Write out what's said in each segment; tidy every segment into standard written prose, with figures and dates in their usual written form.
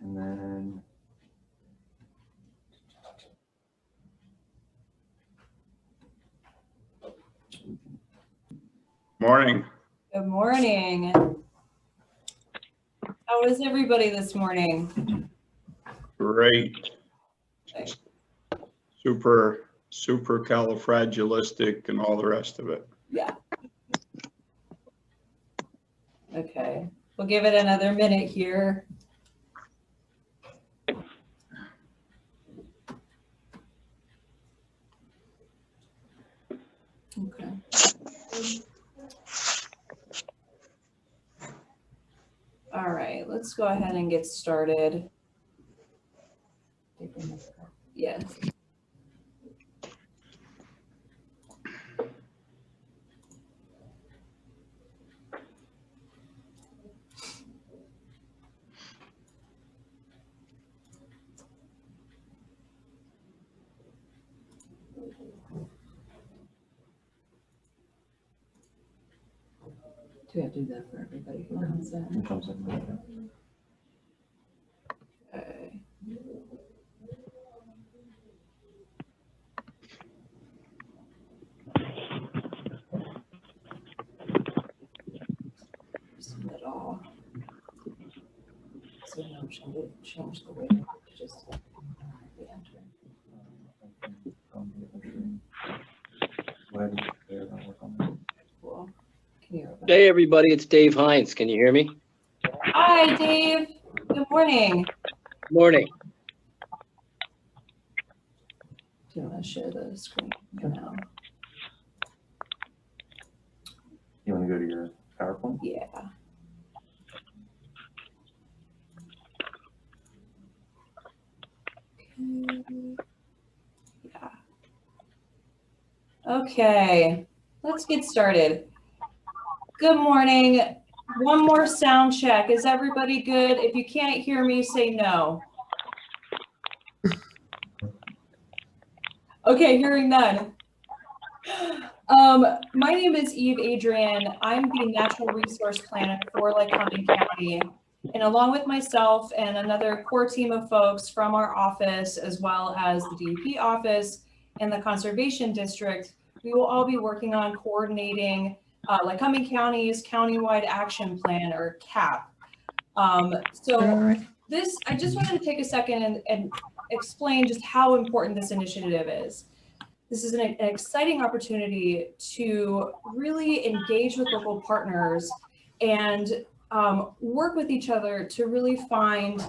And then morning. Good morning. How is everybody this morning? Great. Just super califragilistic and all the rest of it. Yeah. Okay, we'll give it another minute here. Okay. All right, let's go ahead and get started. Yes. Do we have to do that for everybody who comes in? who comes in? Okay. Submit all. So now shall we change the way to just re-enter? Cool. Can you open? Hey, everybody, it's Dave Hines. Can you hear me? Hi, Dave. Good morning. Morning. Do you want to share the screen now? You want to go to your PowerPoint? Yeah. Yeah. Okay, let's get started. Good morning. One more sound check. Is everybody good? If you can't hear me, say no. Okay, hearing none. My name is Eve Adrian. I'm the Natural Resource Planner for Lycoming County. And along with myself and another core team of folks from our office, as well as the DEP office and the Conservation District, we will all be working on coordinating Lycoming County's Countywide Action Plan, or CAP. So this, I just wanted to take a second and explain just how important this initiative is. This is an exciting opportunity to really engage with local partners and work with each other to really find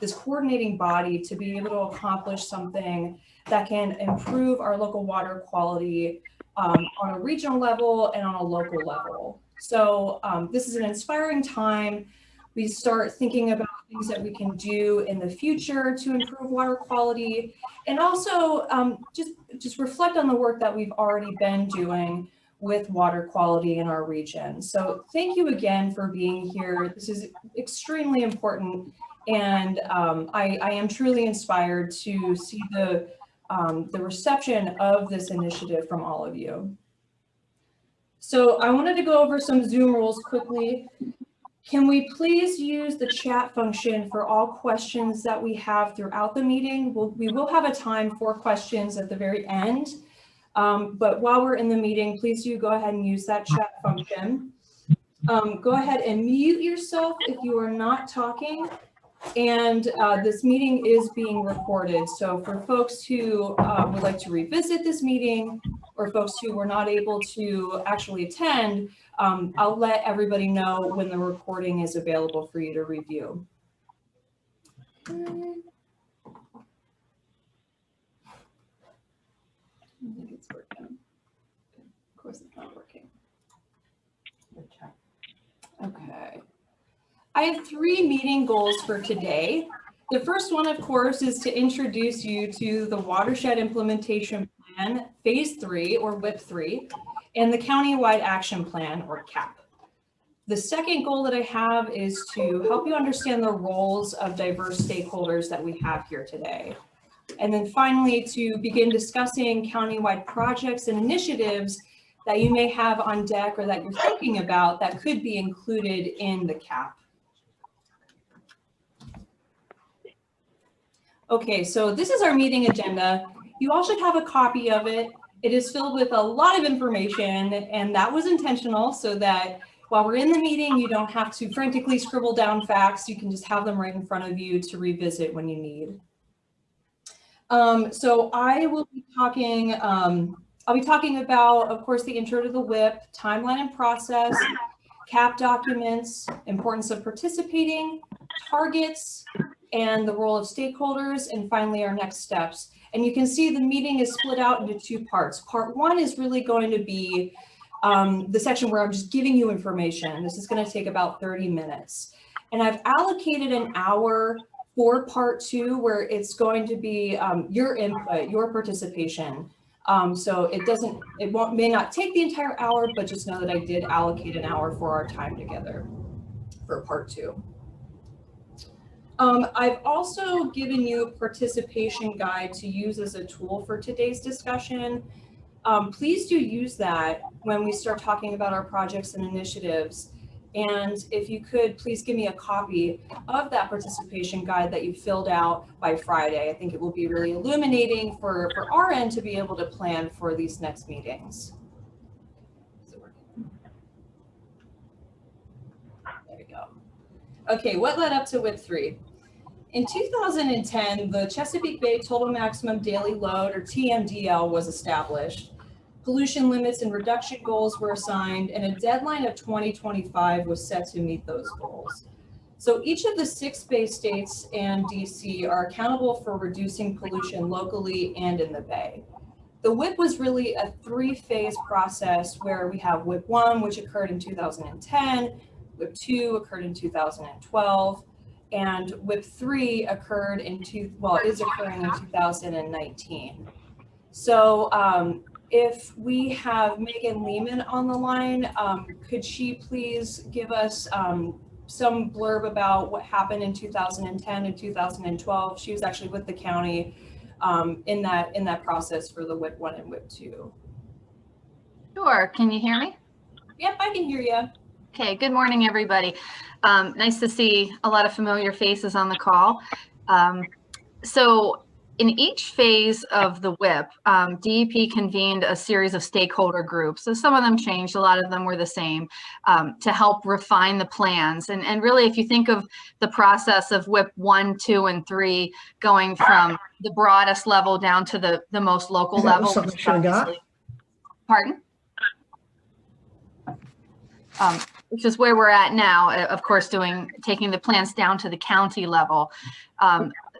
this coordinating body to be able to accomplish something that can improve our local water quality on a regional level and on a local level. So this is an inspiring time. We start thinking about things that we can do in the future to improve water quality, and also just reflect on the work that we've already been doing with water quality in our region. So thank you again for being here. This is extremely important, and I am truly inspired to see the reception of this initiative from all of you. So I wanted to go over some Zoom rules quickly. Can we please use the chat function for all questions that we have throughout the meeting? We will have a time for questions at the very end, but while we're in the meeting, please do go ahead and use that chat function. Go ahead and mute yourself if you are not talking. And this meeting is being recorded. So for folks who would like to revisit this meeting, or folks who were not able to actually attend, I'll let everybody know when the recording is available for you to review. Okay. I think it's working. Of course it's not working. Okay. I have 3 meeting goals for today. The first one, of course, is to introduce you to the Watershed Implementation Plan, Phase 3, or WIP 3, and the Countywide Action Plan, or CAP. The second goal that I have is to help you understand the roles of diverse stakeholders that we have here today. And then finally, to begin discussing countywide projects and initiatives that you may have on deck or that you're thinking about that could be included in the CAP. Okay, so this is our meeting agenda. You all should have a copy of it. It is filled with a lot of information, and that was intentional so that while we're in the meeting, you don't have to frantically scribble down facts. You can just have them right in front of you to revisit when you need. So I will be talking, I'll be talking about, of course, the intro to the WIP, timeline and process, CAP documents, importance of participating, targets, and the role of stakeholders, and finally our next steps. And you can see the meeting is split out into two parts. Part one is really going to be the section where I'm just giving you information. This is going to take about 30 minutes. And I've allocated an hour for part two, where it's going to be your input, your participation. So it may not take the entire hour, but just know that I did allocate an hour for our time together for part two. I've also given you a participation guide to use as a tool for today's discussion. Please do use that when we start talking about our projects and initiatives. And if you could, please give me a copy of that participation guide that you filled out by Friday. I think it will be really illuminating for our end to be able to plan for these next meetings. There we go. Okay, what led up to WIP 3? In 2010, the Chesapeake Bay Total Maximum Daily Load, or TMDL, was established. Pollution limits and reduction goals were assigned, and a deadline of 2025 was set to meet those goals. So each of the 6 Bay states and DC are accountable for reducing pollution locally and in the Bay. The WIP was really a 3-phase process where we have WIP 1, which occurred in 2010, WIP 2 occurred in 2012, and WIP 3 occurred is occurring in 2019. So if we have Megan Lehman on the line, could she please give us some blurb about what happened in 2010 and 2012? She was actually with the county in that process for the WIP 1 and WIP 2. Sure. Can you hear me? Yep, I can hear you. Okay. Good morning, everybody. Nice to see a lot of familiar faces on the call. So in each phase of the WIP, DEP convened a series of stakeholder groups. So some of them changed, a lot of them were the same, to help refine the plans. And really, if you think of the process of WIP 1, 2, and 3, going from the broadest level down to the most local level. Something I should have got. Pardon? Which is where we're at now, of course, taking the plans down to the county level.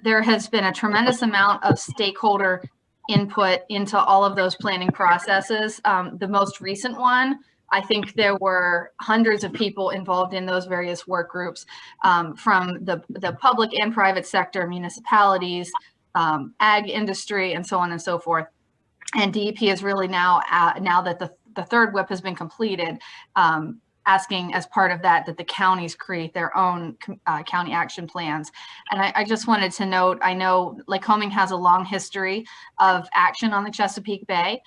There has been a tremendous amount of stakeholder input into all of those planning processes. The most recent one, I think there were hundreds of people involved in those various work groups, from the public and private sector, municipalities, ag industry, and so on and so forth. And DEP is really now that the third WIP has been completed, asking as part of that the counties create their own county action plans. And I just wanted to note, I know Lycoming has a long history of action on the Chesapeake Bay,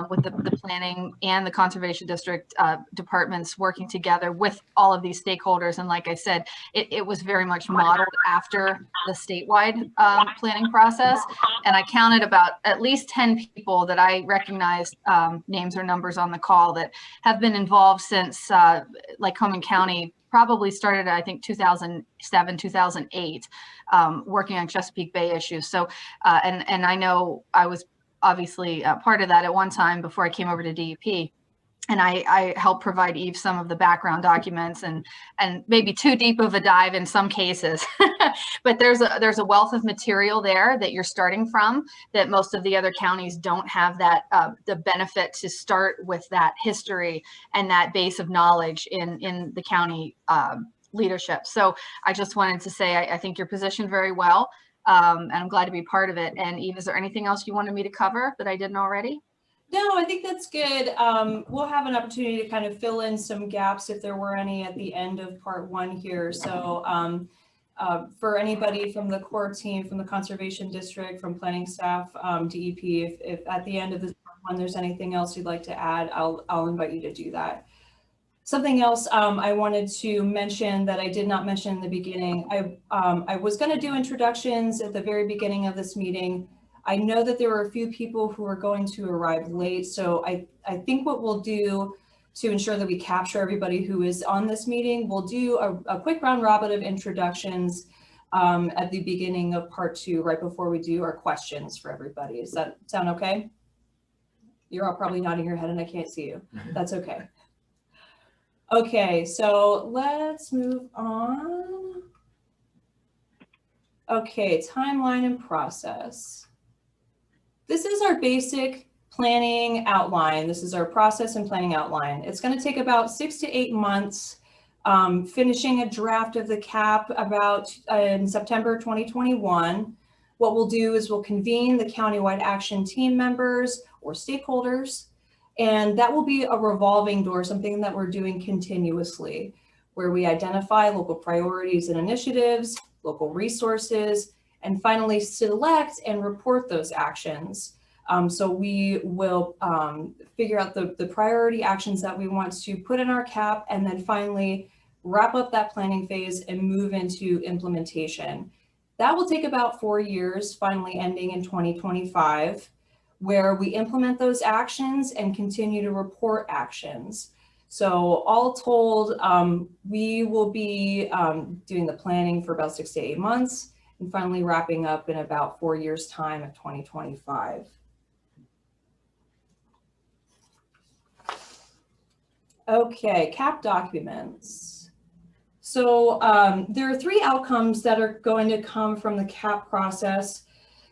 with the planning and the conservation district departments working together with all of these stakeholders. And like I said, it was very much modeled after the statewide planning process. And I counted about at least 10 people that I recognized, names or numbers on the call, that have been involved since Lycoming County probably started, I think, 2007, 2008, working on Chesapeake Bay issues. So, and I know I was obviously part of that at one time before I came over to DEP. And I helped provide Eve some of the background documents, and maybe too deep of a dive in some cases. But there's a wealth of material there that you're starting from that most of the other counties don't have, that the benefit to start with that history and that base of knowledge in the county leadership. So I just wanted to say I think you're positioned very well, and I'm glad to be part of it. And Eve, is there anything else you wanted me to cover that I didn't already? No, I think that's good. We'll have an opportunity to kind of fill in some gaps if there were any at the end of part 1 here. So for anybody from the core team, from the conservation district, from planning staff, DEP, if at the end of this part 1 there's anything else you'd like to add, I'll invite you to do that. Something else I wanted to mention that I did not mention in the beginning, I was going to do introductions at the very beginning of this meeting. I know that there were a few people who are going to arrive late, so I think what we'll do to ensure that we capture everybody who is on this meeting, we'll do a quick round robin of introductions at the beginning of part 2, right before we do our questions for everybody. Does that sound okay? You're all probably nodding your head and I can't see you. That's okay. Okay, so let's move on. Okay, timeline and process. This is our basic planning outline. This is our process and planning outline. It's going to take about 6 to 8 months, finishing a draft of the CAP about in September 2021. What we'll do is we'll convene the countywide action team members or stakeholders. And that will be a revolving door, something that we're doing continuously, where we identify local priorities and initiatives, local resources, and finally select and report those actions. So we will figure out the priority actions that we want to put in our CAP, and then finally wrap up that planning phase and move into implementation. That will take about 4 years, finally ending in 2025. Where we implement those actions and continue to report actions. So all told, we will be doing the planning for about 6 to 8 months and finally wrapping up in about 4 years' time of 2025. Okay, CAP documents. So there are 3 outcomes that are going to come from the CAP process.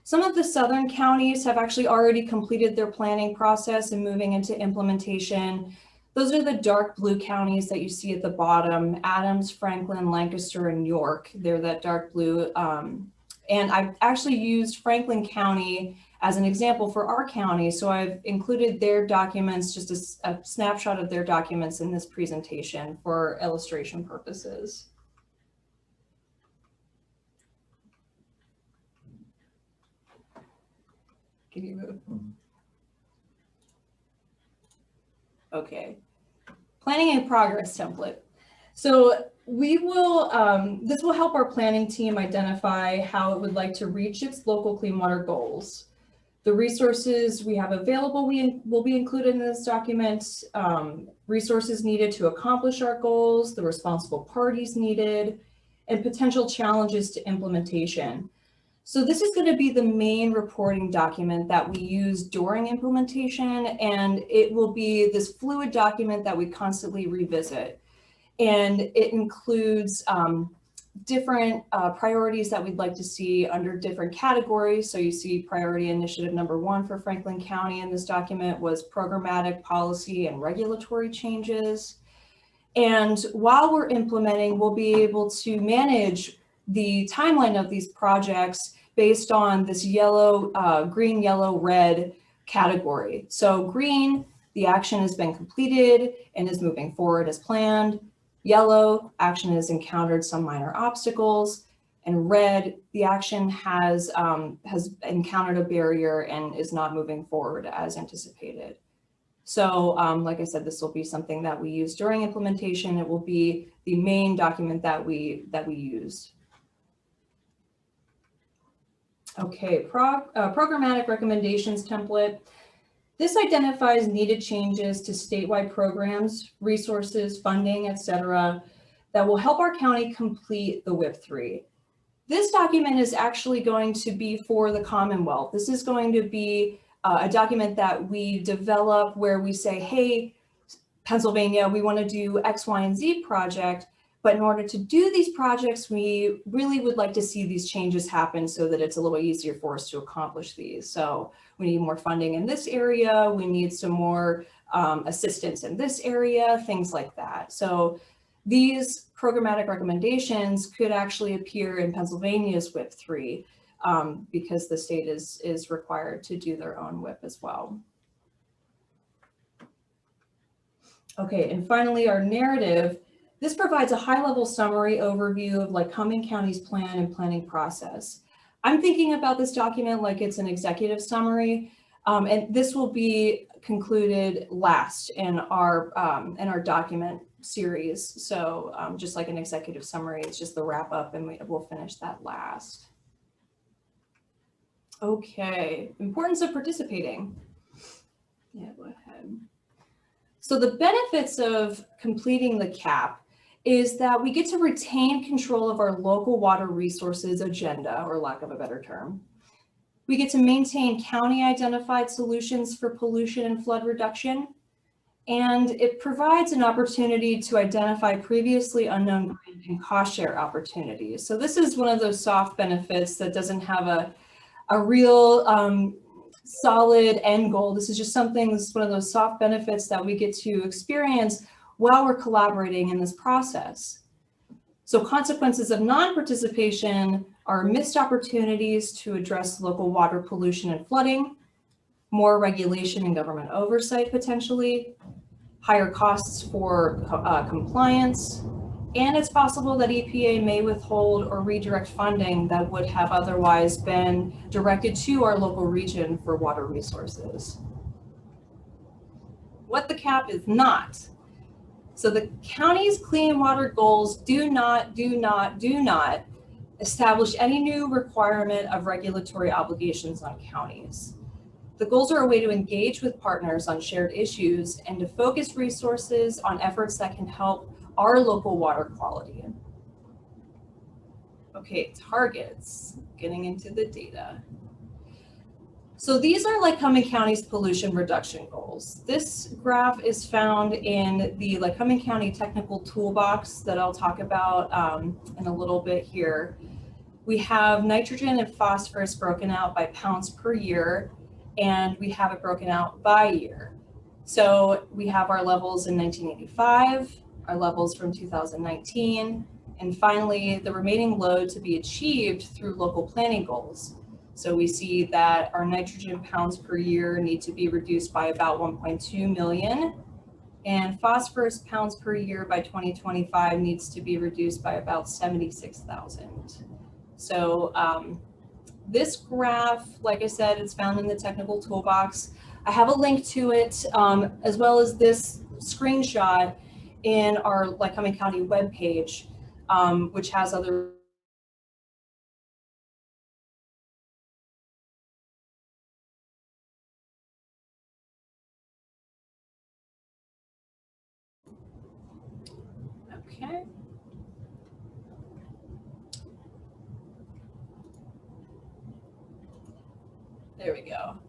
Some of the southern counties have actually already completed their planning process and moving into implementation. Those are the dark blue counties that you see at the bottom: Adams, Franklin, Lancaster, and York. They're that dark blue. And I've actually used Franklin County as an example for our county. So I've included their documents, just a snapshot of their documents in this presentation for illustration purposes. Can you move? Okay. Planning in progress template. So we will, this will help our planning team identify how it would like to reach its local clean water goals. The resources we have available will be included in this document, resources needed to accomplish our goals, the responsible parties needed, and potential challenges to implementation. So this is going to be the main reporting document that we use during implementation, and it will be this fluid document that we constantly revisit. And it includes different priorities that we'd like to see under different categories. So you see priority initiative number 1 for Franklin County in this document was programmatic policy and regulatory changes. And while we're implementing, we'll be able to manage the timeline of these projects based on this yellow, green, yellow, red category. So green, the action has been completed and is moving forward as planned. Yellow, action has encountered some minor obstacles. And red, the action has encountered a barrier and is not moving forward as anticipated. So like I said, this will be something that we use during implementation. It will be the main document that we use. Okay, programmatic recommendations template. This identifies needed changes to statewide programs, resources, funding, etc., that will help our county complete the WIP 3. This document is actually going to be for the Commonwealth. This is going to be a document that we develop where we say, hey, Pennsylvania, we want to do X, Y, and Z project. But in order to do these projects, we really would like to see these changes happen so that it's a little easier for us to accomplish these. So we need more funding in this area. We need some more assistance in this area, things like that. So these programmatic recommendations could actually appear in Pennsylvania's WIP 3 because the state is required to do their own WIP as well. Okay, and finally, our narrative. This provides a high-level summary overview of Lycoming County's plan and planning process. I'm thinking about this document like it's an executive summary, and this will be concluded last in our document. series. So just like an executive summary, it's just the wrap up, and we'll finish that last. Okay, importance of participating. Yeah, go ahead. So the benefits of completing the CAP is that we get to retain control of our local water resources agenda, or lack of a better term. We get to maintain county identified solutions for pollution and flood reduction. And it provides an opportunity to identify previously unknown grant and cost share opportunities. So this is one of those soft benefits that doesn't have a real solid end goal. This is just something, this is one of those soft benefits that we get to experience while we're collaborating in this process. So consequences of non-participation are missed opportunities to address local water pollution and flooding, more regulation and government oversight potentially, higher costs for compliance, and it's possible that EPA may withhold or redirect funding that would have otherwise been directed to our local region for water resources. What the CAP is not. So the county's clean water goals do not establish any new requirement of regulatory obligations on counties. The goals are a way to engage with partners on shared issues and to focus resources on efforts that can help our local water quality. Okay, targets, getting into the data. So these are Lycoming County's pollution reduction goals. This graph is found in the Lycoming County technical toolbox that I'll talk about in a little bit here. We have nitrogen and phosphorus broken out by pounds per year, and we have it broken out by year. So we have our levels in 1985, our levels from 2019, and finally the remaining load to be achieved through local planning goals. So we see that our nitrogen pounds per year need to be reduced by about 1.2 million, and phosphorus pounds per year by 2025 needs to be reduced by about 76,000. So this graph, like I said, it's found in the technical toolbox. I have a link to it, as well as this screenshot in our Lycoming County webpage, which has other okay. There we go.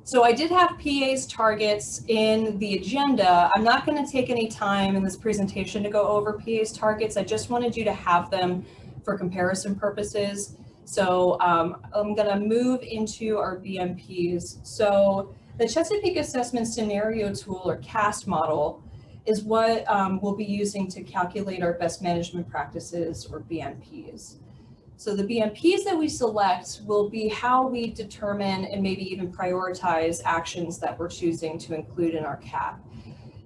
So I did have PA's targets in the agenda. I'm not going to take any time in this presentation to go over PA's targets. I just wanted you to have them for comparison purposes. So I'm going to move into our BMPs. So the Chesapeake Assessment Scenario Tool, or CAST model, is what we'll be using to calculate our best management practices, or BMPs. So the BMPs that we select will be how we determine and maybe even prioritize actions that we're choosing to include in our CAP.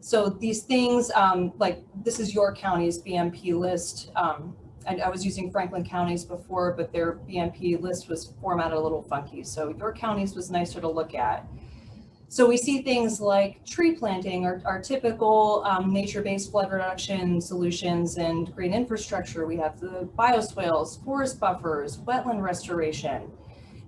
So these things, like this is your county's BMP list. I was using Franklin County's before, but their BMP list was formatted a little funky. So your county's was nicer to look at. So we see things like tree planting, our typical nature-based flood reduction solutions and green infrastructure. We have the bioswales, forest buffers, wetland restoration.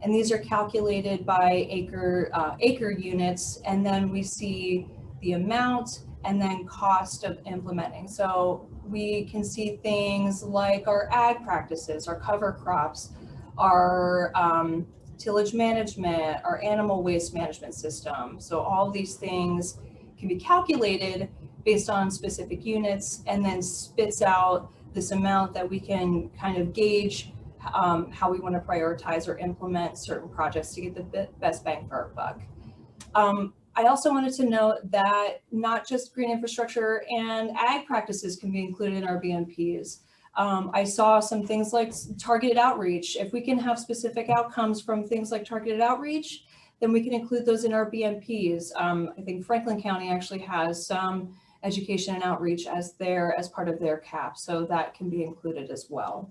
And these are calculated by acre units. And then we see the amount and then cost of implementing. So we can see things like our ag practices, our cover crops, our tillage management, our animal waste management system. So all these things can be calculated based on specific units and then spits out this amount that we can kind of gauge how we want to prioritize or implement certain projects to get the best bang for our buck. I also wanted to note that not just green infrastructure and ag practices can be included in our BMPs. I saw some things like targeted outreach. If we can have specific outcomes from things like targeted outreach, then we can include those in our BMPs. I think Franklin County actually has some education and outreach as part of their CAP, so that can be included as well.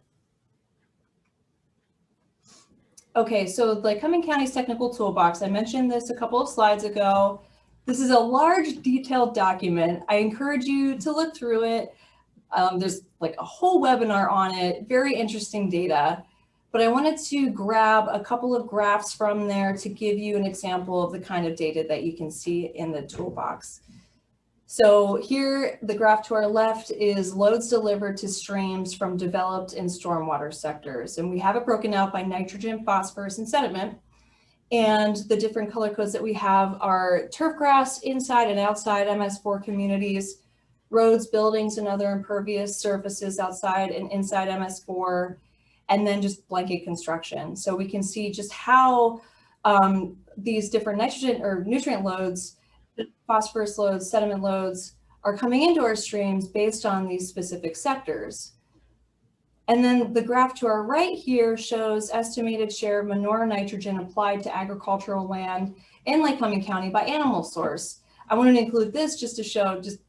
Okay, so Lycoming County's technical toolbox, I mentioned this a couple of slides ago. This is a large detailed document. I encourage you to look through it. There's like a whole webinar on it, very interesting data. But I wanted to grab a couple of graphs from there to give you an example of the kind of data that you can see in the toolbox. So here, the graph to our left is loads delivered to streams from developed and stormwater sectors. And we have it broken out by nitrogen, phosphorus, and sediment. And the different color codes that we have are turf grass inside and outside MS4 communities, roads, buildings, and other impervious surfaces outside and inside MS4, and then just blanket construction. So we can see just how these different nitrogen or nutrient loads, phosphorus loads, sediment loads are coming into our streams based on these specific sectors. And then the graph to our right here shows estimated share of manure nitrogen applied to agricultural land in Lycoming County by animal source. I wanted to include this just to show just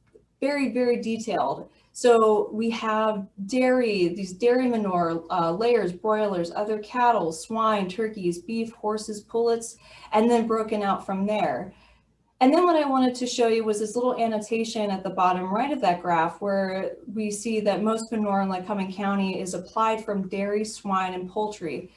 very, very detailed. So we have dairy, these dairy manure, layers, broilers, other cattle, swine, turkeys, beef, horses, pullets, and then broken out from there. And then what I wanted to show you was this little annotation at the bottom right of that graph where we see that most manure in Lycoming County is applied from dairy, swine, and poultry.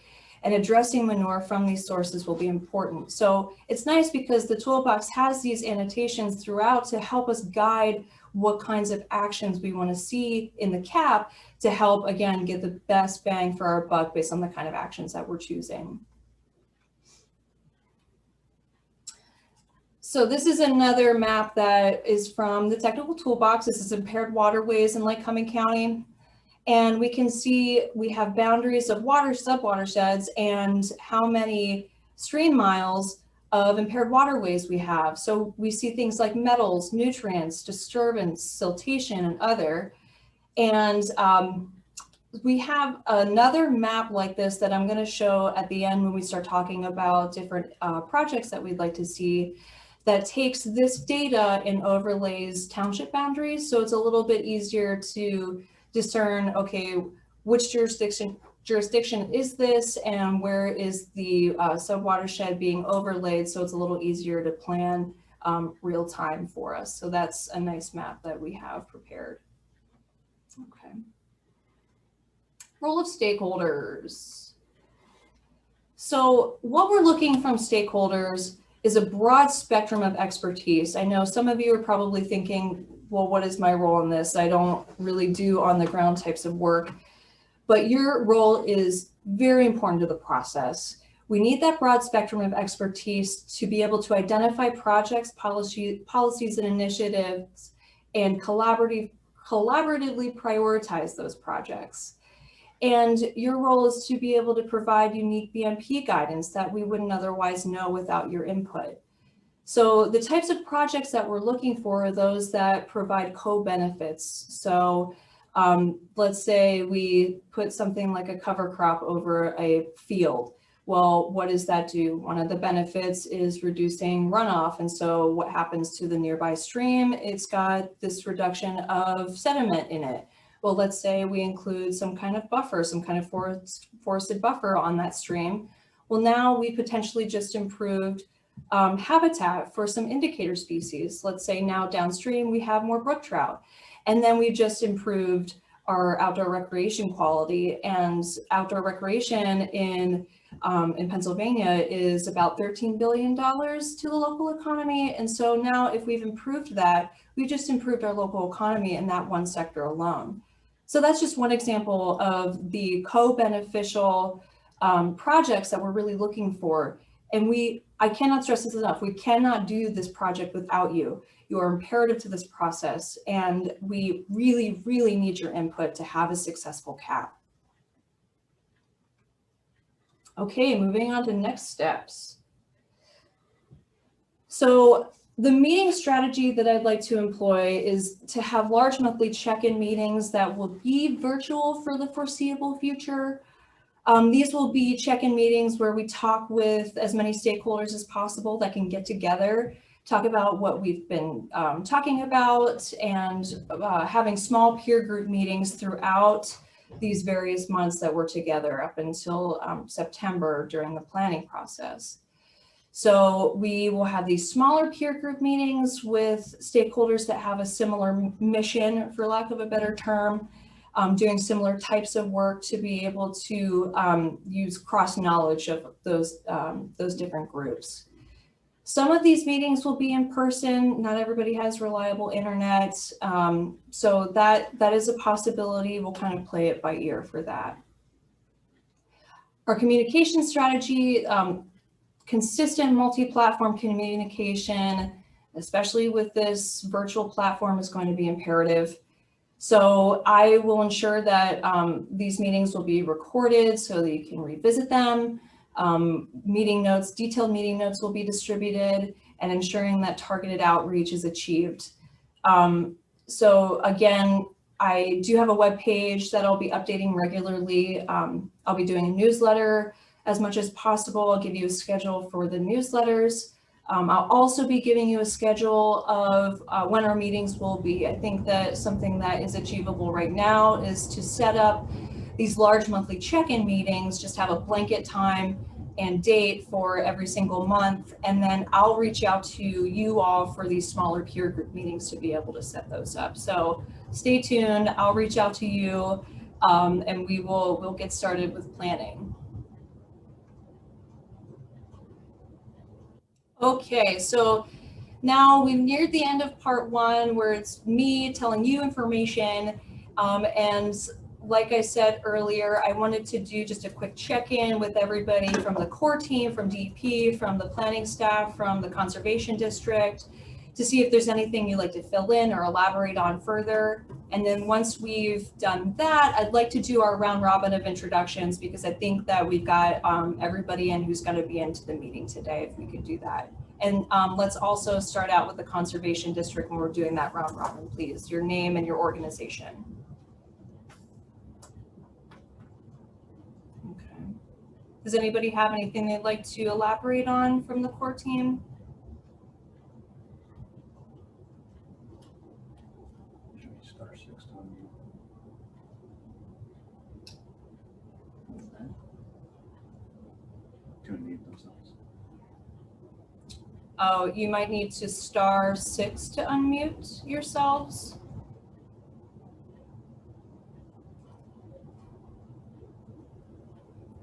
And addressing manure from these sources will be important. So it's nice because the toolbox has these annotations throughout to help us guide what kinds of actions we want to see in the CAP to help, again, get the best bang for our buck based on the kind of actions that we're choosing. So this is another map that is from the technical toolbox. This is Impaired Waterways in Lycoming County. And we can see we have boundaries of water subwatersheds and how many stream miles of impaired waterways we have. So we see things like metals, nutrients, disturbance, siltation, and other. And we have another map like this that I'm going to show at the end when we start talking about different projects that we'd like to see, that takes this data and overlays township boundaries. So it's a little bit easier to discern, okay, which jurisdiction is this and where is the subwatershed being overlaid, so it's a little easier to plan real time for us. So that's a nice map that we have prepared. Okay. Role of stakeholders. So what we're looking from stakeholders is a broad spectrum of expertise. I know some of you are probably thinking, well, what is my role in this? I don't really do on the ground types of work, but your role is very important to the process. We need that broad spectrum of expertise to be able to identify projects, policies and initiatives, and collaboratively prioritize those projects. And your role is to be able to provide unique BMP guidance that we wouldn't otherwise know without your input. So the types of projects that we're looking for are those that provide co-benefits. So let's say we put something like a cover crop over a field. Well, what does that do? One of the benefits is reducing runoff. And so what happens to the nearby stream? It's got this reduction of sediment in it. Well, let's say we include some kind of buffer, some kind of forested buffer on that stream. Well, now we potentially just improved habitat for some indicator species. Let's say now downstream we have more brook trout. And then we just improved our outdoor recreation quality, and outdoor recreation in Pennsylvania is about $13 billion to the local economy. And so now if we've improved that, we just improved our local economy in that one sector alone. So that's just one example of the co-beneficial projects that we're really looking for. And I cannot stress this enough, we cannot do this project without you. You are imperative to this process, and we really, really need your input to have a successful CAP. Okay, moving on to next steps. So the meeting strategy that I'd like to employ is to have large monthly check-in meetings that will be virtual for the foreseeable future. These will be check-in meetings where we talk with as many stakeholders as possible that can get together, talk about what we've been talking about, and having small peer group meetings throughout these various months that we're together up until September during the planning process. So we will have these smaller peer group meetings with stakeholders that have a similar mission, for lack of a better term, doing similar types of work to be able to use cross knowledge of those different groups. Some of these meetings will be in person. Not everybody has reliable internet. So that is a possibility. We'll kind of play it by ear for that. Our communication strategy, consistent multi-platform communication, especially with this virtual platform, is going to be imperative. So I will ensure that these meetings will be recorded so that you can revisit them. Meeting notes, detailed meeting notes will be distributed, and ensuring that targeted outreach is achieved. So again, I do have a web page that I'll be updating regularly. I'll be doing a newsletter as much as possible. I'll give you a schedule for the newsletters. I'll also be giving you a schedule of when our meetings will be. I think that something that is achievable right now is to set up these large monthly check-in meetings, just have a blanket time and date for every single month. And then I'll reach out to you all for these smaller peer group meetings to be able to set those up. So stay tuned, I'll reach out to you and we'll get started with planning. Okay, so now we've neared the end of part one, where it's me telling you information. And like I said earlier, I wanted to do just a quick check-in with everybody from the core team, from DEP, from the planning staff, from the conservation district, to see if there's anything you'd like to fill in or elaborate on further. And then once we've done that, I'd like to do our round robin of introductions, because I think that we've got everybody in who's going to be into the meeting today, if we could do that. And let's also start out with the conservation district when we're doing that round robin, please. Your name and your organization. Okay. Does anybody have anything they'd like to elaborate on from the core team? Star 6 on you. To unmute themselves. Oh, you might need to star 6 to unmute yourselves.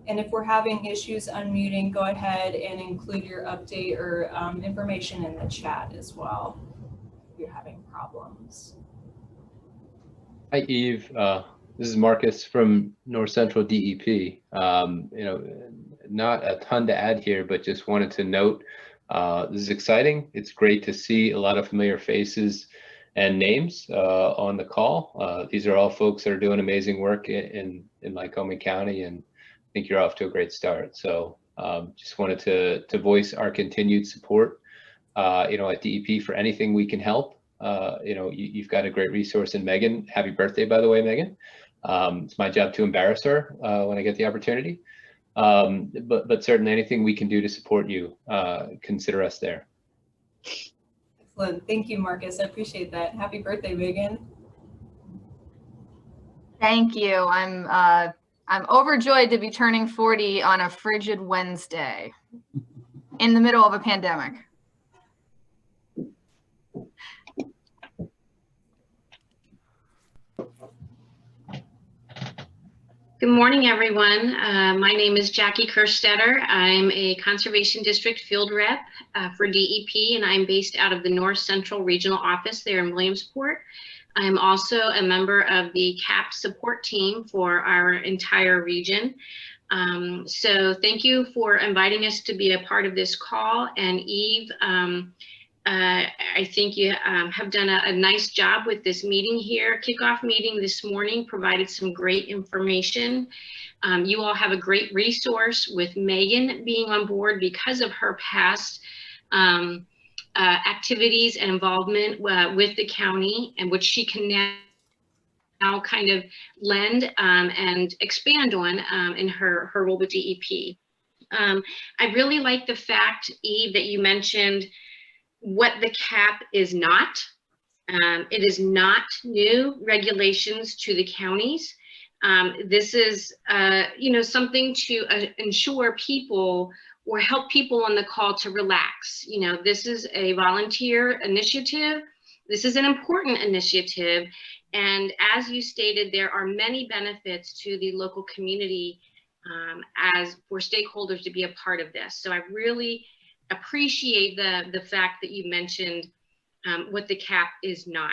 And if we're having issues unmuting, go ahead and include your update or information in the chat as well, if you're having problems. Hi, Eve. This is Marcus from North Central DEP. You know, not a ton to add here, but just wanted to note this is exciting. It's great to see a lot of familiar faces and names on the call. These are all folks that are doing amazing work in Lycoming County, and I think you're off to a great start. So just wanted to voice our continued support, you know, at DEP for anything we can help. You know, you've got a great resource in Megan. Happy birthday, by the way, Megan. It's my job to embarrass her when I get the opportunity. But certainly anything we can do to support you, consider us there. Excellent. Thank you, Marcus. I appreciate that. Happy birthday, Megan. Thank you. I'm overjoyed to be turning 40 on a frigid Wednesday in the middle of a pandemic. Good morning, everyone. My name is Jackie Kerstetter. I'm a Conservation District Field Rep for DEP, and I'm based out of the North Central Regional Office there in Williamsport. I'm also a member of the CAP support team for our entire region. So thank you for inviting us to be a part of this call. And Eve, I think you have done a nice job with this meeting here. Kickoff meeting this morning provided some great information. You all have a great resource with Megan being on board because of her past activities and involvement with the county, and which she can now kind of lend and expand on in her role with DEP. I really like the fact, Eve, that you mentioned what the CAP is not. It is not new regulations to the counties. This is, you know, something to ensure people or help people on the call to relax. You know, this is a volunteer initiative. This is an important initiative. And as you stated, there are many benefits to the local community as for stakeholders to be a part of this. So I really appreciate the fact that you mentioned what the cap is not.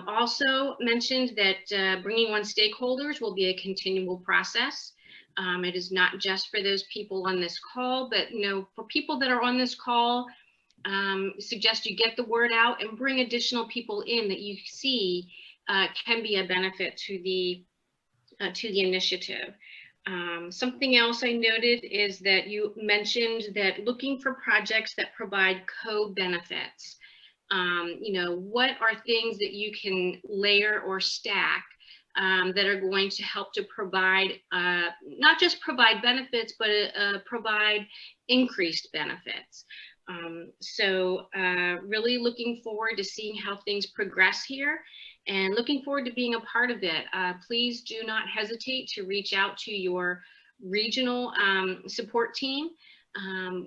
Also mentioned that bringing on stakeholders will be a continual process. It is not just for those people on this call, but you know, for people that are on this call, suggest you get the word out and bring additional people in that you see can be a benefit to the initiative. Something else I noted is that you mentioned that looking for projects that provide co-benefits. You know, what are things that you can layer or stack that are going to help to provide, not just provide benefits, but provide increased benefits. So really looking forward to seeing how things progress here and looking forward to being a part of it. Please do not hesitate to reach out to your regional support team.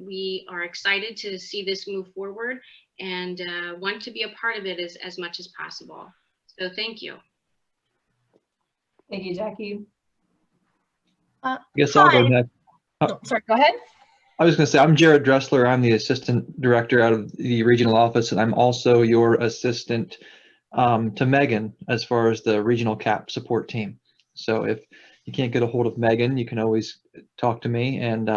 We are excited to see this move forward and want to be a part of it as much as possible. So thank you. Thank you, Jackie. I guess I'll go next. Oh, sorry, go ahead. I was going to say, I'm Jared Dressler. I'm the assistant director out of the regional office, and I'm also your assistant to Megan as far as the regional CAP support team. So if you can't get a hold of Megan, you can always talk to me, and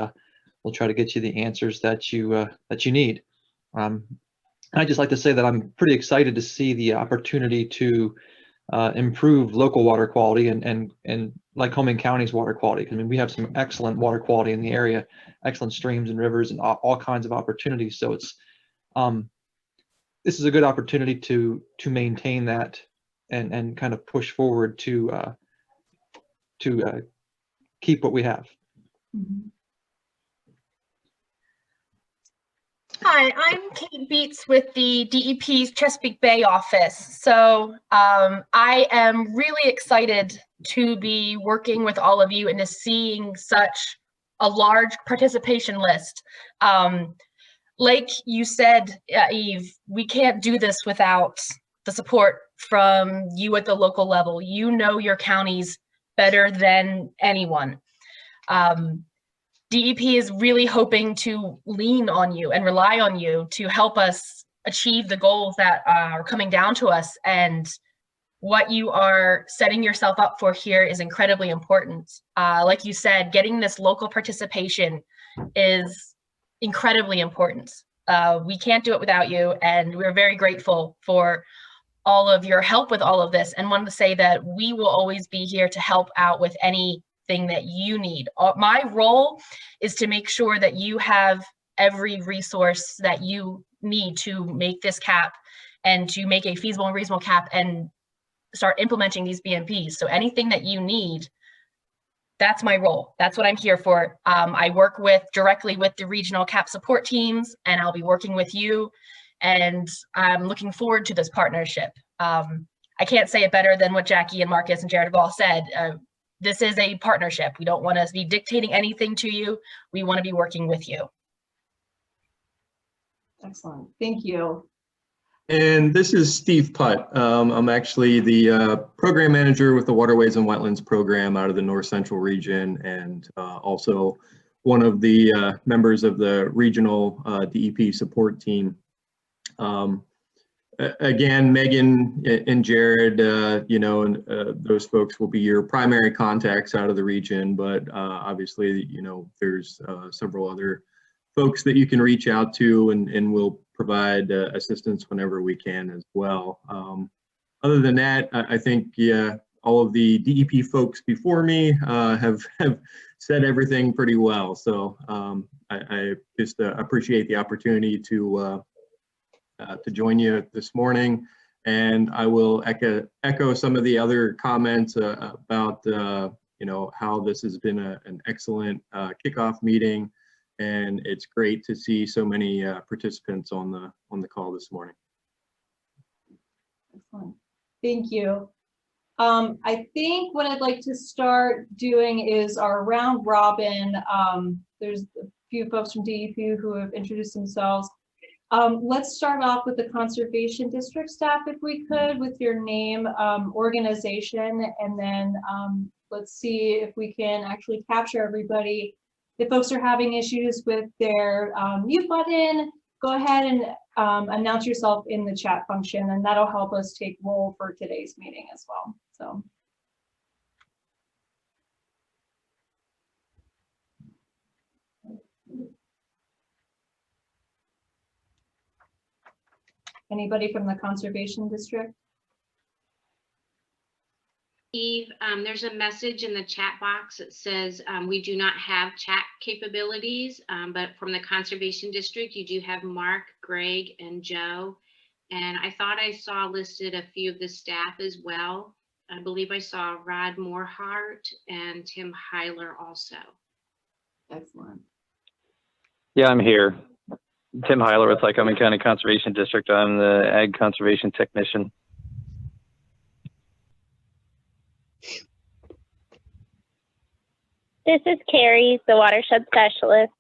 we'll try to get you the answers that you need. I'd just like to say that I'm pretty excited to see the opportunity to improve local water quality and Lycoming County's water quality. I mean, we have some excellent water quality in the area, excellent streams and rivers, and all kinds of opportunities. So it's this is a good opportunity to maintain that and kind of push forward to keep what we have. Mm-hmm. Hi, I'm Kate Beats with the DEP's Chesapeake Bay office. So I am really excited to be working with all of you and to seeing such a large participation list. Like you said, Eve, we can't do this without the support from you at the local level. You know your counties better than anyone. DEP is really hoping to lean on you and rely on you to help us achieve the goals that are coming down to us. And what you are setting yourself up for here is incredibly important. Like you said, getting this local participation is incredibly important. We can't do it without you, and we're very grateful for all of your help with all of this, and wanted to say that we will always be here to help out with anything that you need. My role is to make sure that you have every resource that you need to make this cap and to make a feasible and reasonable cap and start implementing these BMPs. So anything that you need, that's my role. That's what I'm here for. I work directly with the regional cap support teams, and I'll be working with you, and I'm looking forward to this partnership. I can't say it better than what Jackie and Marcus and Jared have all said. This is a partnership. We don't want to be dictating anything to you. We want to be working with you. Excellent. Thank you. And this is Steve Putt. I'm actually the program manager with the Waterways and Wetlands program out of the North Central region, and also one of the members of the regional DEP support team. Again, Megan and Jared, those folks will be your primary contacts out of the region, but obviously, there's several other folks that you can reach out to, and we'll provide assistance whenever we can as well. Other than that, I think, all of the DEP folks before me have said everything pretty well. So I just appreciate the opportunity to join you this morning, and I will echo some of the other comments about how this has been an excellent kickoff meeting, and it's great to see so many participants on the call this morning. Excellent. Thank you. I think what I'd like to start doing is our round robin. There's few folks from DEP who have introduced themselves. Let's start off with the Conservation District staff, if we could, with your name, organization, and then let's see if we can actually capture everybody. If folks are having issues with their mute button, go ahead and announce yourself in the chat function, and that'll help us take roll for today's meeting as well. So. Anybody from the Conservation District? Eve, there's a message in the chat box that says we do not have chat capabilities, but from the Conservation District, you do have Mark, Greg, and Joe. And I thought I saw listed a few of the staff as well. I believe I saw Rod Morehart and Tim Heiler also. Excellent. Yeah, I'm here. Tim Heiler with Lycoming County Conservation District. I'm the Ag Conservation Technician. This is Carrie, the Watershed Specialist.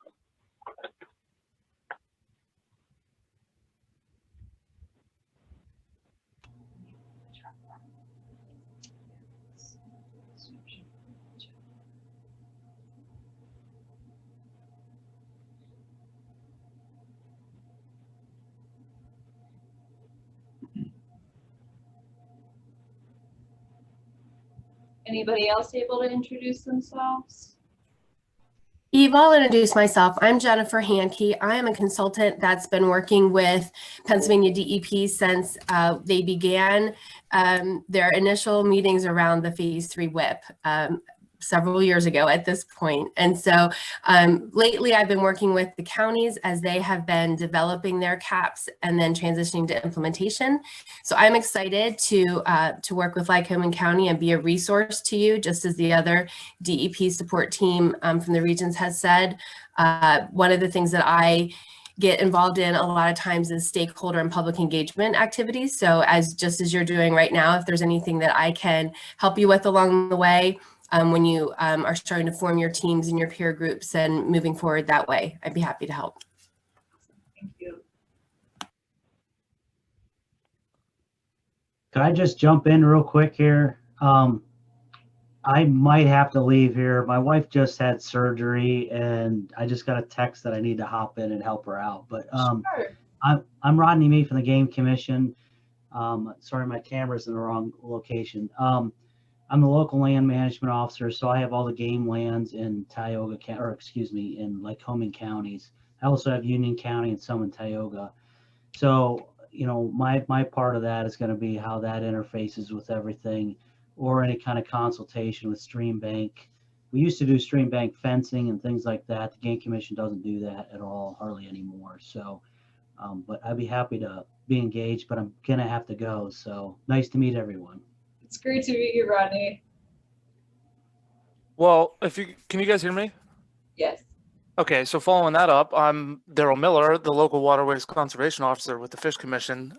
Anybody else able to introduce themselves? Eve, I'll introduce myself. I'm Jennifer Hankey. I am a consultant that's been working with Pennsylvania DEP since they began their initial meetings around the Phase 3 WIP several years ago at this point. And so lately I've been working with the counties as they have been developing their caps and then transitioning to implementation. So I'm excited to work with Lycoming County and be a resource to you, just as the other DEP support team from the regions has said. One of the things that I get involved in a lot of times is stakeholder and public engagement activities. So just as you're doing right now, if there's anything that I can help you with along the way, when you are starting to form your teams and your peer groups and moving forward that way, I'd be happy to help. Thank you. Could I just jump in real quick here? I might have to leave here. My wife just had surgery and I just got a text that I need to hop in and help her out. But Sure. I'm Rodney Mee from the Game Commission. Sorry, my camera's in the wrong location. I'm the local land management officer, so I have all the game lands in Tioga, or excuse me, in Lycoming counties. I also have Union County and some in Tioga. So, you know, my part of that is going to be how that interfaces with everything, or any kind of consultation with Stream Bank. We used to do Stream Bank fencing and things like that. The Game Commission doesn't do that at all, hardly anymore. So, but I'd be happy to be engaged, but I'm going to have to go. So nice to meet everyone. It's great to meet you, Rodney. Well, can you guys hear me? Yes. Okay, so following that up, I'm Darrell Miller, the local waterways conservation officer with the Fish Commission.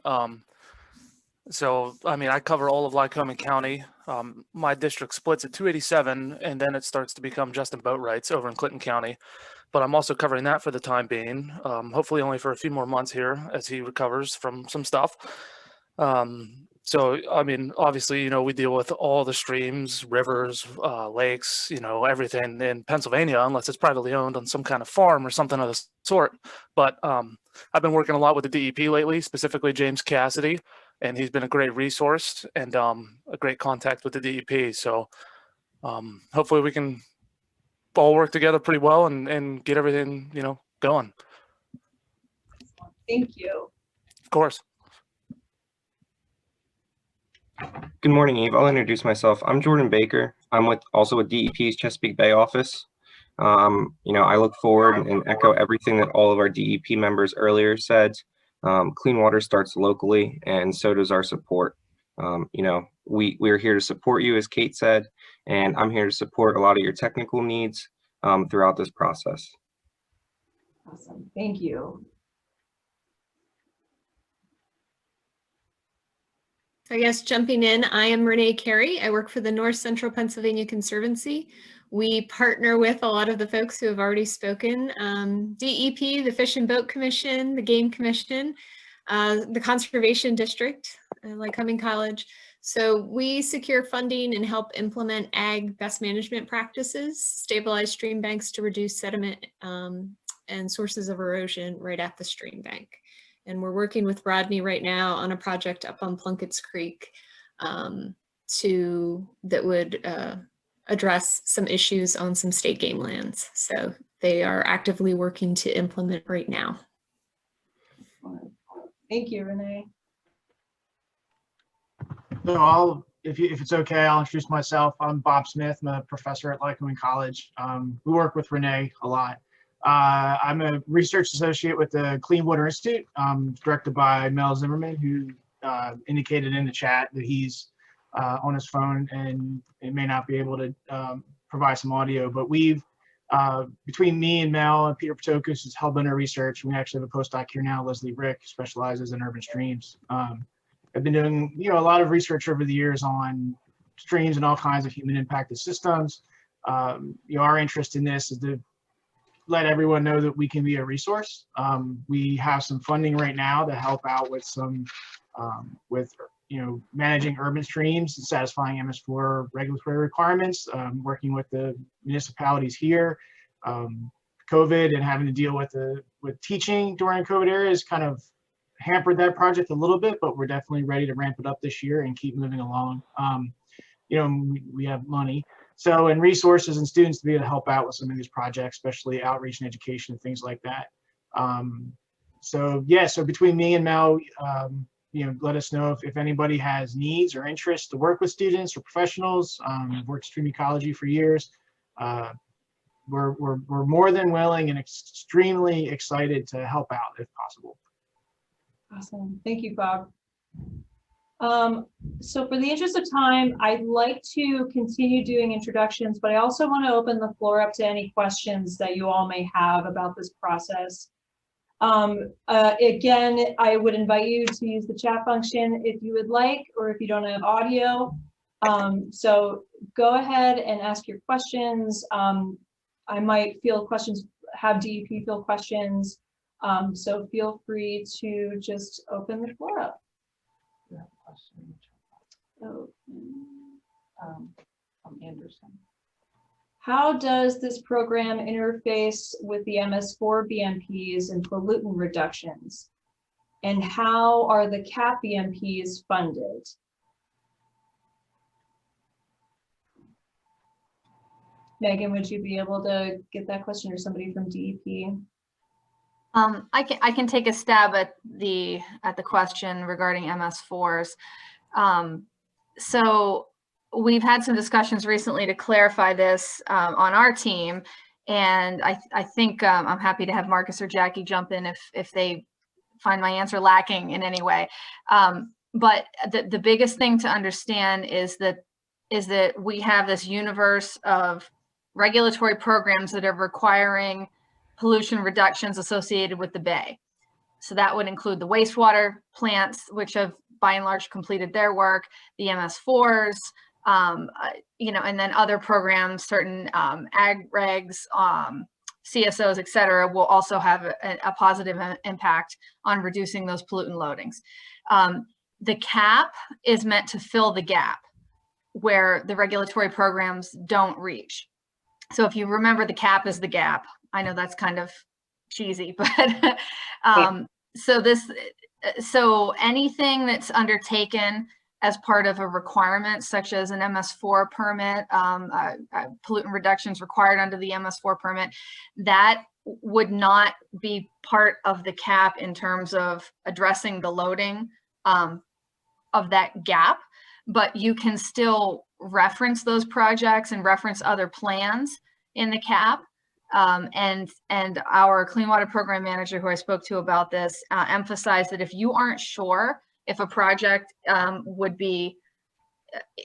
So, I mean, I cover all of Lycoming County. My district splits at 287, and then it starts to become Justin Boatwright's over in Clinton County. But I'm also covering that for the time being, hopefully only for a few more months here as he recovers from some stuff. So, I mean, obviously, you know, we deal with all the streams, rivers, lakes, you know, everything in Pennsylvania, unless it's privately owned on some kind of farm or something of the sort. But I've been working a lot with the DEP lately, specifically James Cassidy, and he's been a great resource and a great contact with the DEP. So hopefully we can all work together pretty well and get everything, you know, going. Thank you. Of course. Good morning, Eve. I'll introduce myself. I'm Jordan Baker. I'm also with DEP's Chesapeake Bay office. You know, I look forward and echo everything that all of our DEP members earlier said. Clean water starts locally, and so does our support. You know, we're here to support you, as Kate said, and I'm here to support a lot of your technical needs throughout this process. Awesome. Thank you. I guess jumping in, I am Renee Carey. I work for the North Central Pennsylvania Conservancy. We partner with a lot of the folks who have already spoken, DEP, the Fish and Boat Commission, the Game Commission, the Conservation District, Lycoming College. So we secure funding and help implement ag best management practices, stabilize stream banks to reduce sediment and sources of erosion right at the stream bank. And we're working with Rodney right now on a project up on Plunkett's Creek that would address some issues on some state game lands. So they are actively working to implement right now. Thank you, Renee. So if it's okay, I'll introduce myself. I'm Bob Smith. I'm a professor at Lycoming College. We work with Renee a lot. I'm a research associate with the Clean Water Institute, directed by Mel Zimmerman, who indicated in the chat that he's on his phone and it may not be able to provide some audio. But we've, between me and Mel and Peter Patokis, has held under research. We actually have a postdoc here now, Leslie Rick, who specializes in urban streams. I've been doing, a lot of research over the years on streams and all kinds of human impacted systems. Our interest in this is to let everyone know that we can be a resource. We have some funding right now to help out with some, managing urban streams and satisfying MS4 regulatory requirements, working with the municipalities here. COVID and having to deal with teaching during COVID era is kind of hampered that project a little bit, but we're definitely ready to ramp it up this year and keep moving along. We have money. So, and resources and students to be able to help out with some of these projects, especially outreach and education and things like that. So between me and Mel, let us know if anybody has needs or interest to work with students or professionals. Worked stream ecology for years. We're more than willing and extremely excited to help out if possible. Awesome. Thank you, Bob. So for the interest of time, I'd like to continue doing introductions, but I also want to open the floor up to any questions that you all may have about this process. Again, I would invite you to use the chat function if you would like, or if you don't have audio. So go ahead and ask your questions. I might field questions, have DEP field questions. So feel free to just open the floor up. From Anderson. How does this program interface with the MS4 BMPs and pollutant reductions? And how are the CAP BMPs funded? Megan, would you be able to get that question, or somebody from DEP? I can take a stab at the question regarding MS4s. So we've had some discussions recently to clarify this on our team, and I think I'm happy to have Marcus or Jackie jump in if they find my answer lacking in any way. But the biggest thing to understand is that we have this universe of regulatory programs that are requiring pollution reductions associated with the bay. So that would include the wastewater plants, which have by and large completed their work, the MS4s, and then other programs, certain ag regs, CSOs, et cetera, will also have a positive impact on reducing those pollutant loadings. The CAP is meant to fill the gap where the regulatory programs don't reach. So if you remember, the CAP is the gap. I know that's kind of cheesy, but so anything that's undertaken as part of a requirement, such as an MS4 permit, pollutant reductions required under the MS4 permit, that would not be part of the CAP in terms of addressing the loading of that gap, but you can still reference those projects and reference other plans in the CAP. And our Clean Water Program Manager, who I spoke to about this, emphasized that if you aren't sure if a project would be,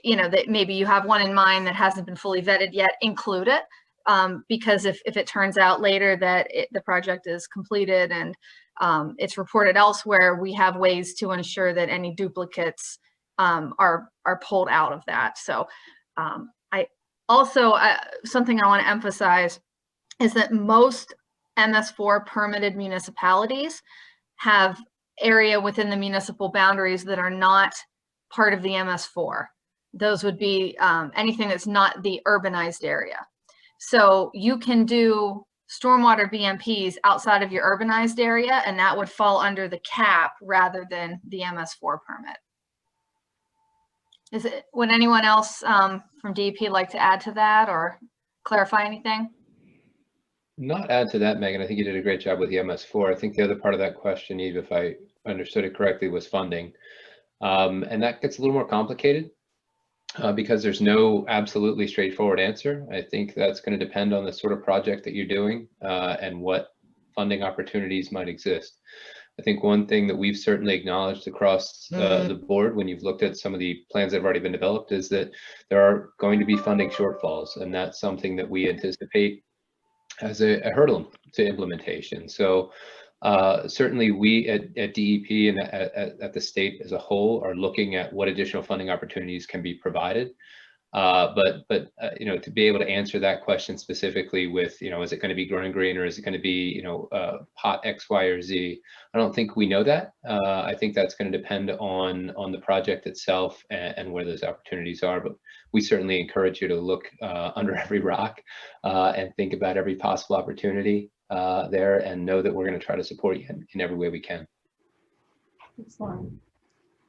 that maybe you have one in mind that hasn't been fully vetted yet, include it. Because if it turns out later that the project is completed and it's reported elsewhere, we have ways to ensure that any duplicates are pulled out of that. So Also, something I want to emphasize is that most MS4 permitted municipalities have area within the municipal boundaries that are not part of the MS4. Those would be anything that's not the urbanized area. So you can do stormwater BMPs outside of your urbanized area, and that would fall under the cap rather than the MS4 permit. Would anyone else from DEP like to add to that or clarify anything? Not add to that, Megan. I think you did a great job with the MS4. I think the other part of that question, Eve, if I understood it correctly, was funding. And that gets a little more complicated because there's no absolutely straightforward answer. I think that's going to depend on the sort of project that you're doing and what funding opportunities might exist. I think one thing that we've certainly acknowledged across the board when you've looked at some of the plans that have already been developed is that there are going to be funding shortfalls, and that's something that we anticipate as a hurdle to implementation. So certainly we at DEP and at the state as a whole are looking at what additional funding opportunities can be provided. But you know, to be able to answer that question specifically with, you know, is it going to be growing green or is it going to be, you know, pot X, Y, or Z? I don't think we know that. I think that's going to depend on the project itself and where those opportunities are. But we certainly encourage you to look under every rock and think about every possible opportunity there, and know that we're going to try to support you in every way we can. Excellent.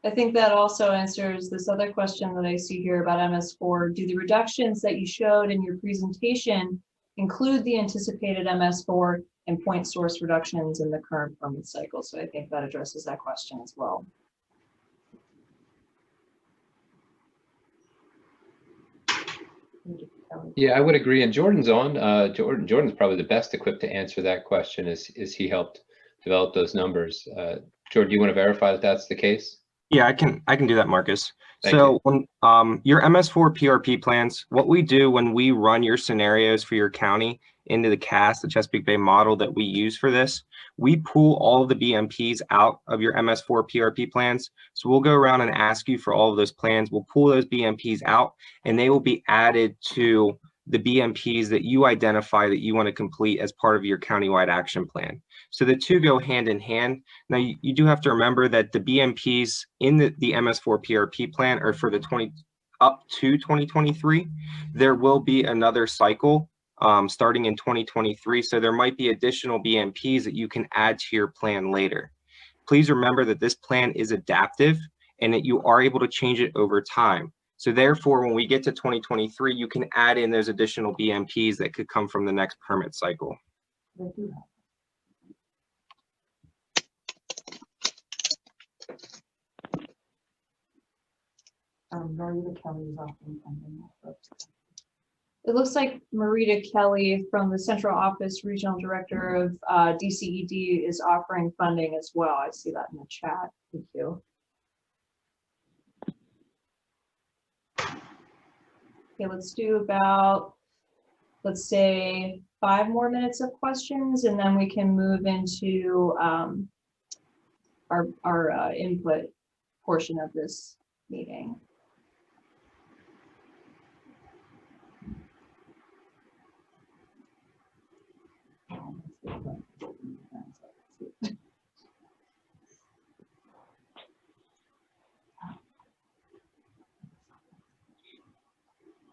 I think that also answers this other question that I see here about MS4. Do the reductions that you showed in your presentation include the anticipated MS4 and point source reductions in the current permit cycle? So I think that addresses that question as well. Yeah, I would agree. And Jordan's on. Jordan's probably the best equipped to answer that question as he helped develop those numbers. Jordan, do you want to verify that that's the case? Yeah, I can do that, Marcus. Thank So when your MS4 PRP plans, what we do when we run your scenarios for your county into the CAS, the Chesapeake Bay model that we use for this, we pull all of the BMPs out of your MS4 PRP plans. So we'll go around and ask you for all of those plans. We'll pull those BMPs out and they will be added to the BMPs that you identify that you want to complete as part of your countywide action plan. So the two go hand in hand. Now you do have to remember that the BMPs in the MS4 PRP plan are for the up to 2023. There will be another cycle starting in 2023. So there might be additional BMPs that you can add to your plan later. Please remember that this plan is adaptive and that you are able to change it over time. So therefore, when we get to 2023, you can add in those additional BMPs that could come from the next permit cycle. It looks like Marita Kelly from the Central Office Regional Director of DCED is offering funding as well. I see that in the chat. Thank you. Okay, let's do about, let's say, 5 more minutes of questions, and then we can move into our input portion of this meeting.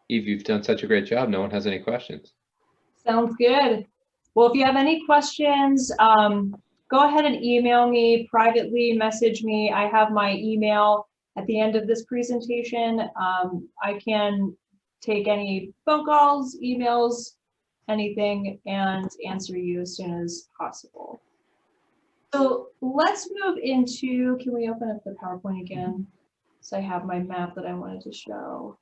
Eve, you've done such a great job. No one has any questions. Sounds good. Well, if you have any questions, go ahead and email me privately, message me. I have my email at the end of this presentation. I can take any phone calls, emails, anything, and answer you as soon as possible. So let's move into, can we open up the PowerPoint again? So I have my map that I wanted to show.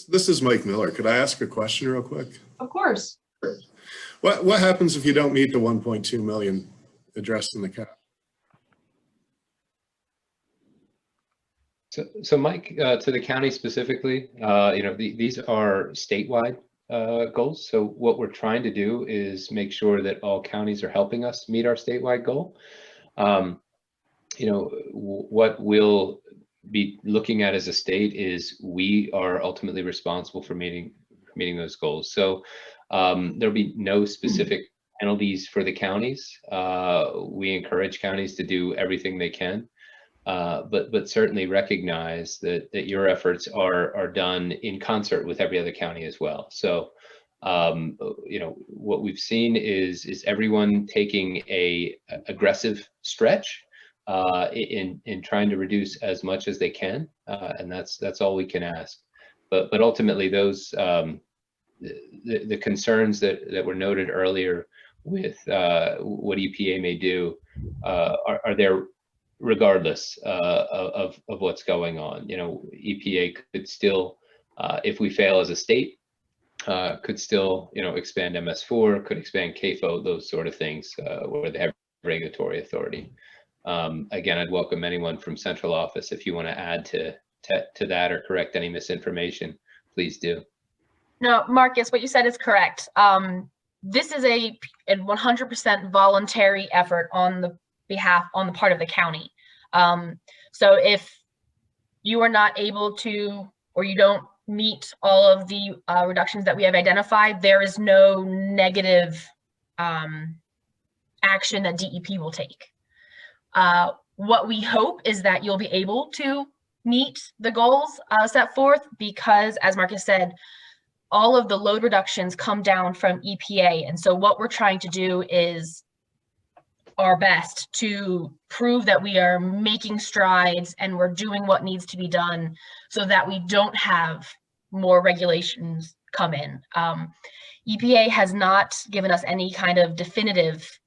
This is Mike Miller. Could I ask a question real quick? Of course. What happens if you don't meet the 1.2 million addressed in the cap? So Mike, to the county specifically, you know, these are statewide goals. So what we're trying to do is make sure that all counties are helping us meet our statewide goal. what we'll be looking at as a state is we are ultimately responsible for meeting those goals. So there'll be no specific penalties for the counties. We encourage counties to do everything they can, but certainly recognize that your efforts are done in concert with every other county as well. So what we've seen is everyone taking a aggressive stretch in trying to reduce as much as they can, and that's all we can ask. But ultimately, those the concerns that were noted earlier with what EPA may do are there regardless of what's going on. EPA could still, if we fail as a state, could still expand MS4, could expand CAFO, those sort of things where they have regulatory authority. Again, I'd welcome anyone from central office if you want to add to that or correct any misinformation, please do. No, Marcus, what you said is correct. This is a 100% voluntary effort on the part of the county. So if you are not able to, or you don't meet all of the reductions that we have identified, there is no negative action that DEP will take. What we hope is that you'll be able to meet the goals set forth, because as Marcus said, all of the load reductions come down from EPA. And so what we're trying to do is our best to prove that we are making strides and we're doing what needs to be done so that we don't have more regulations come in. EPA has not given us any kind of definitive,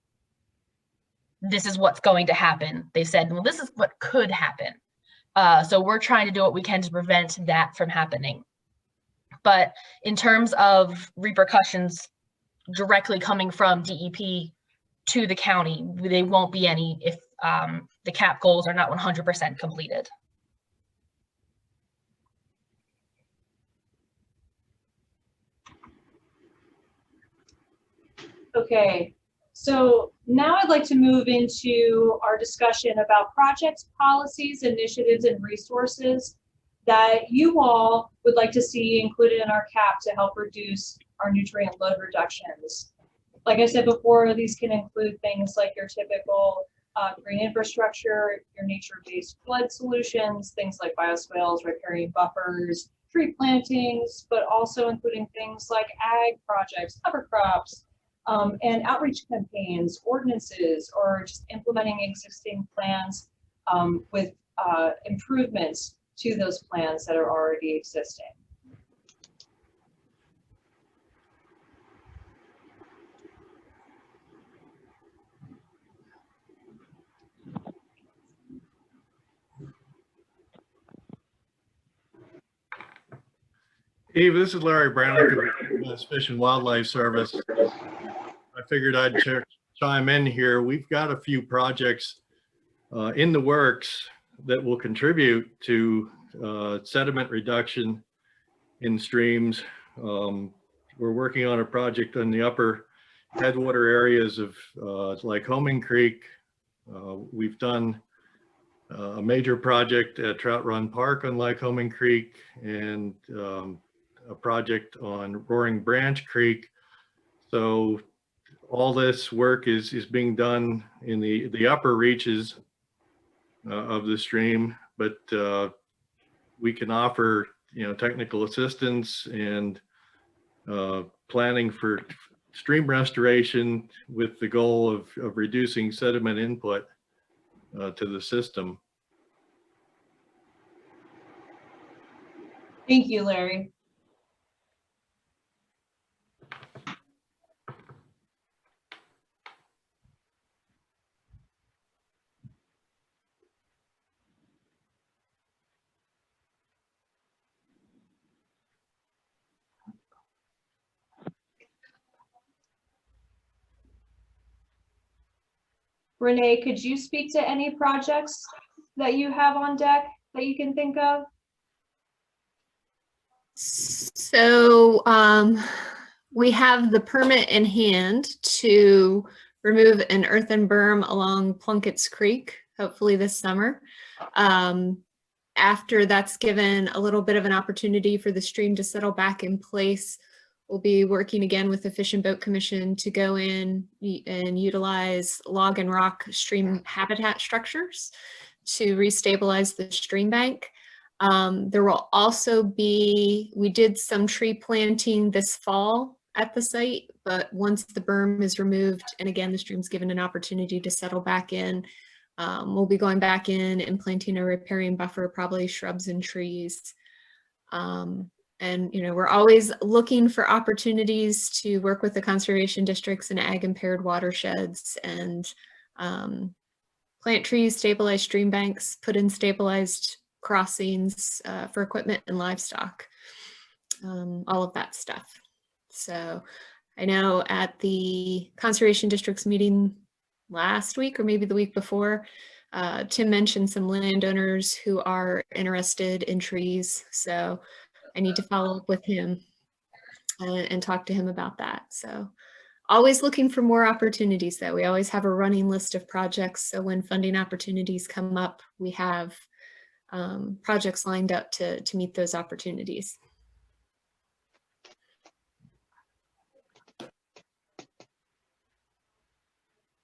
this is what's going to happen. They said, well, this is what could happen. So we're trying to do what we can to prevent that from happening. But in terms of repercussions directly coming from DEP to the county, they won't be any if the CAP goals are not 100% completed. Okay, so now I'd like to move into our discussion about projects, policies, initiatives, and resources that you all would like to see included in our CAP to help reduce our nutrient load reductions. Like I said before, these can include things like your typical green infrastructure, your nature-based flood solutions, things like bioswales, riparian buffers, tree plantings, but also including things like ag projects, cover crops, and outreach campaigns, ordinances, or just implementing existing plans with improvements to those plans that are already existing. Eve, this is Larry Brown with Fish and Wildlife Service. I figured I'd chime in here. We've got a few projects in the works that will contribute to sediment reduction in streams. We're working on a project in the upper headwater areas of Lycoming Creek. We've done a major project at Trout Run Park on Lycoming Creek, and a project on Roaring Branch Creek. So all this work is being done in the upper reaches of the stream, but we can offer technical assistance and planning for stream restoration with the goal of reducing sediment input to the system. Thank you, Larry. Renee, could you speak to any projects that you have on deck that you can think of? So we have the permit in hand to remove an earthen berm along Plunkett's Creek hopefully this summer. After that's given a little bit of an opportunity for the stream to settle back in place, we'll be working again with the Fish and Boat Commission to go in and utilize log and rock stream habitat structures to restabilize the stream bank. There will also be, we did some tree planting this fall at the site, but once the berm is removed and again the stream's given an opportunity to settle back in, we'll be going back in and planting a riparian buffer, probably shrubs and trees. And we're always looking for opportunities to work with the conservation districts and ag impaired watersheds and plant trees, stabilize stream banks, put in stabilized crossings for equipment and livestock, all of that stuff. So I know at the conservation districts meeting last week or maybe the week before, Tim mentioned some landowners who are interested in trees. So I need to follow up with him and talk to him about that. So always looking for more opportunities though. We always have a running list of projects. So when funding opportunities come up, we have projects lined up to meet those opportunities.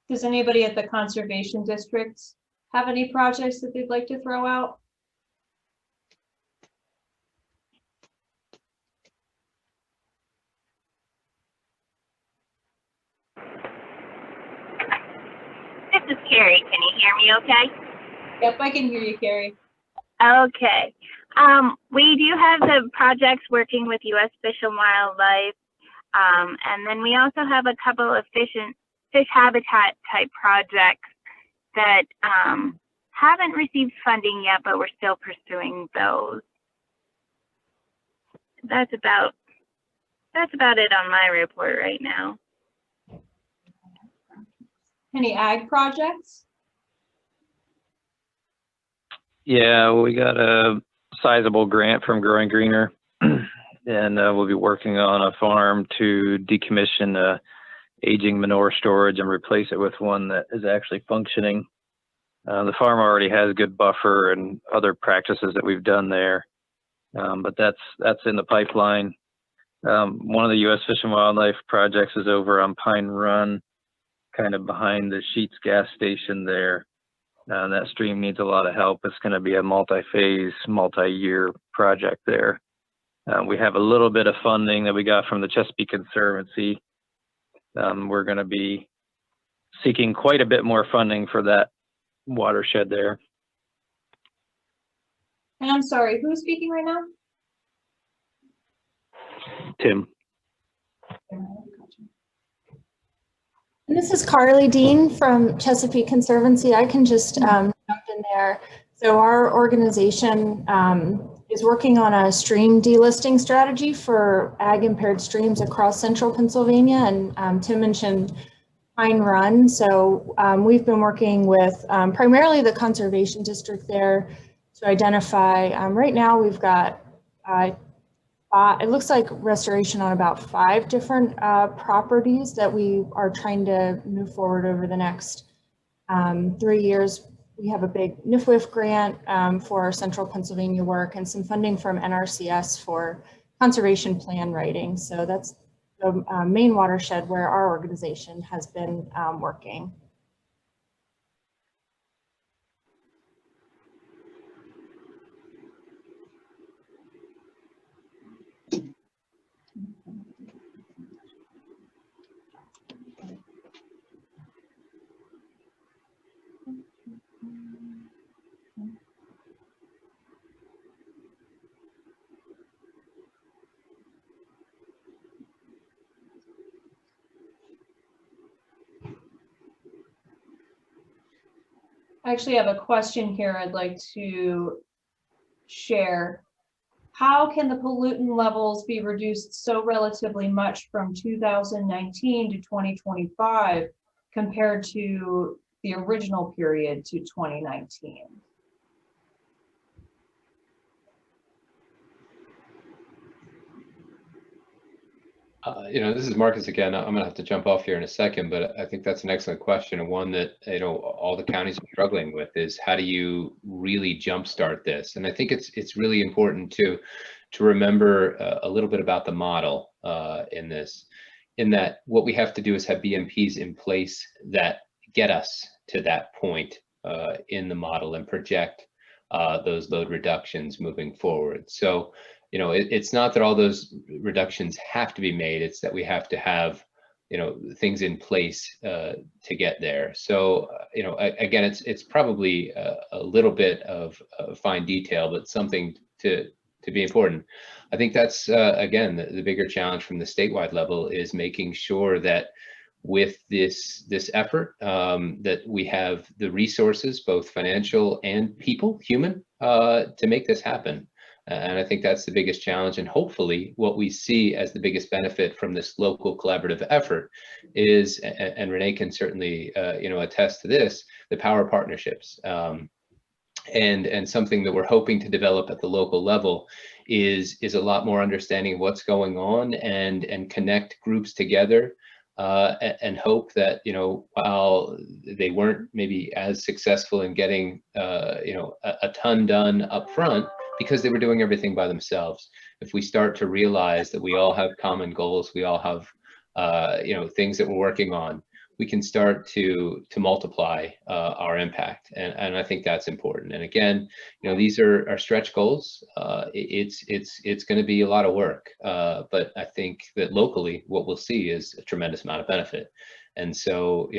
Does anybody at the conservation districts have any projects that they'd like to throw out? This is Carrie. Can you hear me okay? Yep, I can hear you, Carrie. Okay. We do have the projects working with U.S. Fish and Wildlife. And then we also have a couple of fish habitat type projects that haven't received funding yet, but we're still pursuing those. That's about it on my report right now. Any ag projects? Yeah, we got a sizable grant from Growing Greener, and we'll be working on a farm to decommission aging manure storage and replace it with one that is actually functioning. The farm already has good buffer and other practices that we've done there, but that's in the pipeline. One of the U.S. Fish and Wildlife projects is over on Pine Run, kind of behind the Sheetz gas station there. That stream needs a lot of help. It's going to be a multi-phase, multi-year project there. We have a little bit of funding that we got from the Chesapeake Conservancy. We're going to be seeking quite a bit more funding for that watershed there. And I'm sorry, who's speaking right now? Tim. And this is Carly Dean from Chesapeake Conservancy. I can just jump in there. So our organization is working on a stream delisting strategy for ag impaired streams across central Pennsylvania. And Tim mentioned Pine Run. So we've been working with primarily the conservation district there to identify, right now we've got, it looks like restoration on about 5 different properties that we are trying to move forward over the next 3 years. We have a big NIFWIF grant for our central Pennsylvania work and some funding from NRCS for conservation plan writing. So that's the main watershed where our organization has been working. I actually have a question here I'd like to share. How can the pollutant levels be reduced so relatively much from 2019 to 2025 compared to the original period to 2019? This is Marcus again. I'm gonna have to jump off here in a second, but I think that's an excellent question, and one that, all the counties are struggling with is how do you really jumpstart this? And I think it's really important to remember a little bit about the model in this, in that what we have to do is have BMPs in place that get us to that point in the model and project those load reductions moving forward. So, it's not that all those reductions have to be made, it's that we have to have, things in place to get there. So, again, it's probably a little bit of fine detail, but something to be important. I think that's, again, the bigger challenge from the statewide level is making sure that with this effort, that we have the resources, both financial and human, to make this happen. And I think that's the biggest challenge. And hopefully what we see as the biggest benefit from this local collaborative effort is, and Renee can certainly, attest to this, the power of partnerships. And something that we're hoping to develop at the local level is a lot more understanding of what's going on and connect groups together. And hope that, while they weren't maybe as successful in getting, a ton done up front because they were doing everything by themselves, if we start to realize that we all have common goals, we all have, things that we're working on, we can start to multiply our impact. And I think that's important. And again, these are stretch goals. It's going to be a lot of work, but I think that locally what we'll see is a tremendous amount of benefit. And so,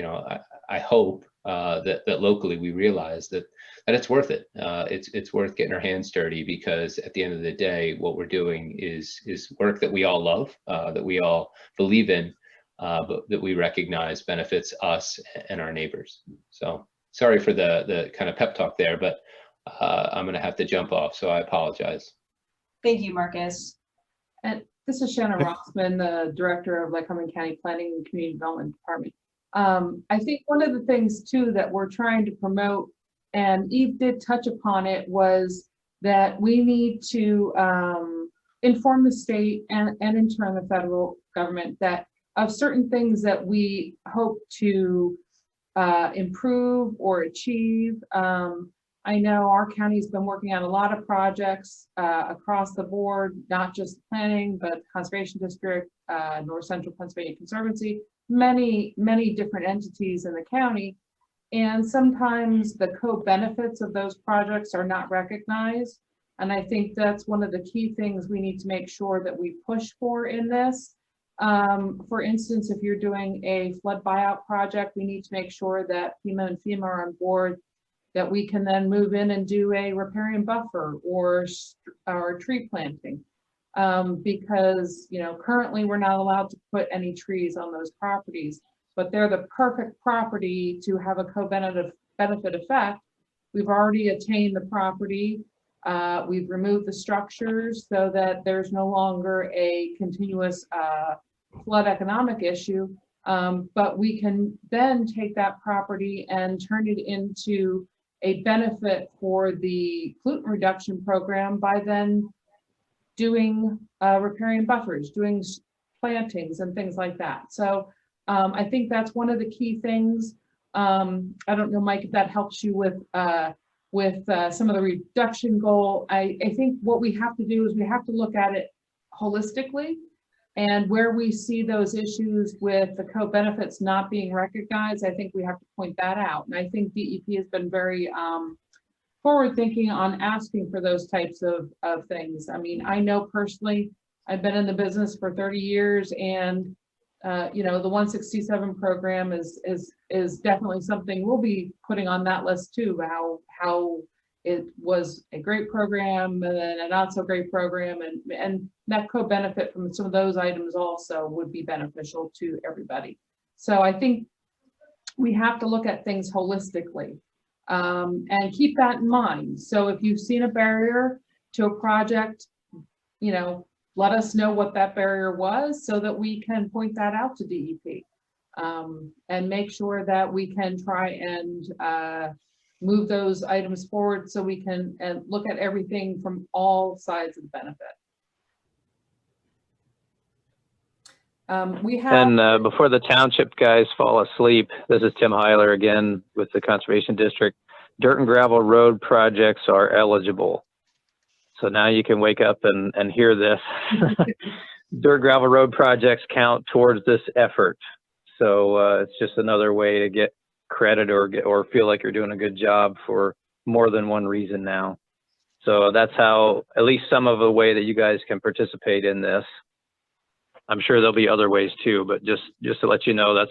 I hope that locally we realize that it's worth it. It's worth getting our hands dirty, because at the end of the day, what we're doing is work that we all love, that we all believe in, but that we recognize benefits us and our neighbors. So sorry for the kind of pep talk there, but I'm going to have to jump off, so I apologize. Thank you, Marcus. And this is Shannon Rossman, the Director of Lycoming County Planning and Community Development Department. I think one of the things too that we're trying to promote, and Eve did touch upon it, was that we need to inform the state and in turn the federal government that of certain things that we hope to improve or achieve. I know our county's been working on a lot of projects across the board, not just planning, but Conservation District, North Central Pennsylvania Conservancy, many different entities in the county. And sometimes the co-benefits of those projects are not recognized. And I think that's one of the key things we need to make sure that we push for in this. For instance, if you're doing a flood buyout project, we need to make sure that FEMA are on board, that we can then move in and do a riparian buffer or tree planting. Because, currently we're not allowed to put any trees on those properties, but they're the perfect property to have a co-benefit effect. We've already attained the property. We've removed the structures so that there's no longer a continuous flood economic issue, but we can then take that property and turn it into a benefit for the pollutant reduction program by then doing riparian buffers, doing plantings and things like that. So I think that's one of the key things. I don't know, Mike, if that helps you with some of the reduction goal. I think what we have to do is we have to look at it holistically, and where we see those issues with the co-benefits not being recognized, I think we have to point that out. And I think DEP has been very forward thinking on asking for those types of things. I mean, I know personally, I've been in the business for 30 years, and the 167 program is definitely something we'll be putting on that list too. How it was a great program and then a not so great program, and that co-benefit from some of those items also would be beneficial to everybody. So I think we have to look at things holistically and keep that in mind. So if you've seen a barrier to a project, let us know what that barrier was so that we can point that out to DEP and make sure that we can try and move those items forward so we can look at everything from all sides of the benefit. We have. And before the township guys fall asleep, this is Tim Heiler again with the Conservation District. Dirt and gravel road projects are eligible. So now you can wake up and hear this. Dirt gravel road projects count towards this effort. So it's just another way to get credit or feel like you're doing a good job for more than one reason now. So that's how, at least some of the way that you guys can participate in this. I'm sure there'll be other ways too, but just to let you know, that's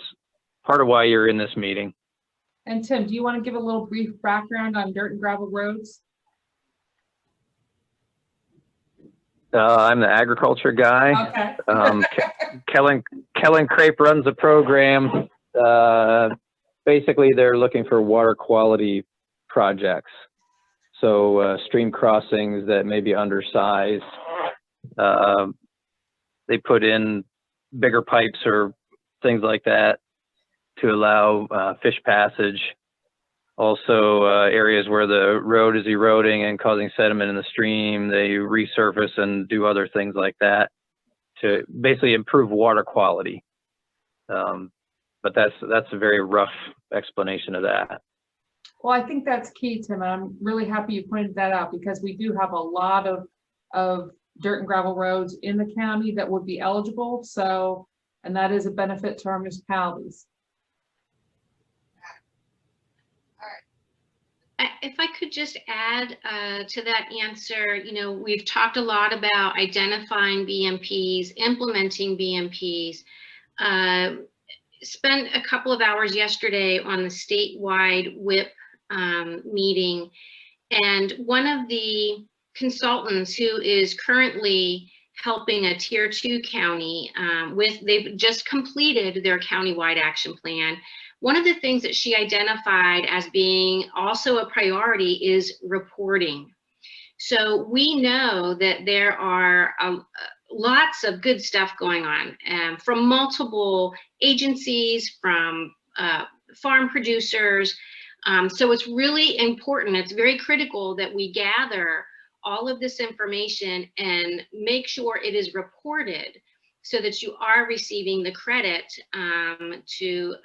part of why you're in this meeting. And Tim, do you want to give a little brief background on dirt and gravel roads? I'm the agriculture guy. Okay. Kellen Crape runs the program. Basically, they're looking for water quality projects. So stream crossings that may be undersized. They put in bigger pipes or things like that to allow fish passage. Also, areas where the road is eroding and causing sediment in the stream, they resurface and do other things like that to basically improve water quality. But that's a very rough explanation of that. Well, I think that's key, Tim, and I'm really happy you pointed that out because we do have a lot of dirt and gravel roads in the county that would be eligible. So, and that is a benefit to our municipalities. If I could just add to that answer, you know, we've talked a lot about identifying BMPs, implementing BMPs. Spent a couple of hours yesterday on the statewide WIP meeting, and one of the consultants who is currently helping a tier 2 county they've just completed their countywide action plan. One of the things that she identified as being also a priority is reporting. So we know that there are lots of good stuff going on from multiple agencies, from farm producers. So it's really important, it's very critical that we gather all of this information and make sure it is reported so that you are receiving the credit to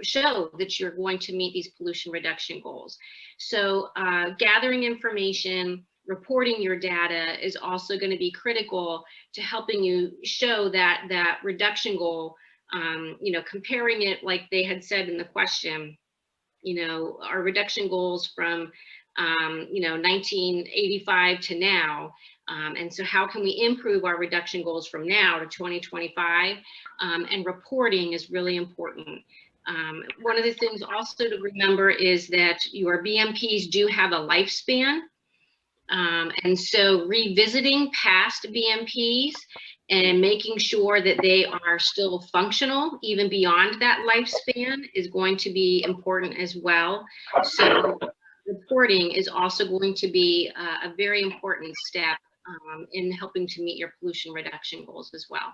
show that you're going to meet these pollution reduction goals. So gathering information, reporting your data is also going to be critical to helping you show that reduction goal, you know, comparing it like they had said in the question, you know, our reduction goals from, you know, 1985 to now. And so how can we improve our reduction goals from now to 2025? And reporting is really important. One of the things also to remember is that your BMPs do have a lifespan. And so revisiting past BMPs and making sure that they are still functional even beyond that lifespan is going to be important as well. So reporting is also going to be a very important step in helping to meet your pollution reduction goals as well.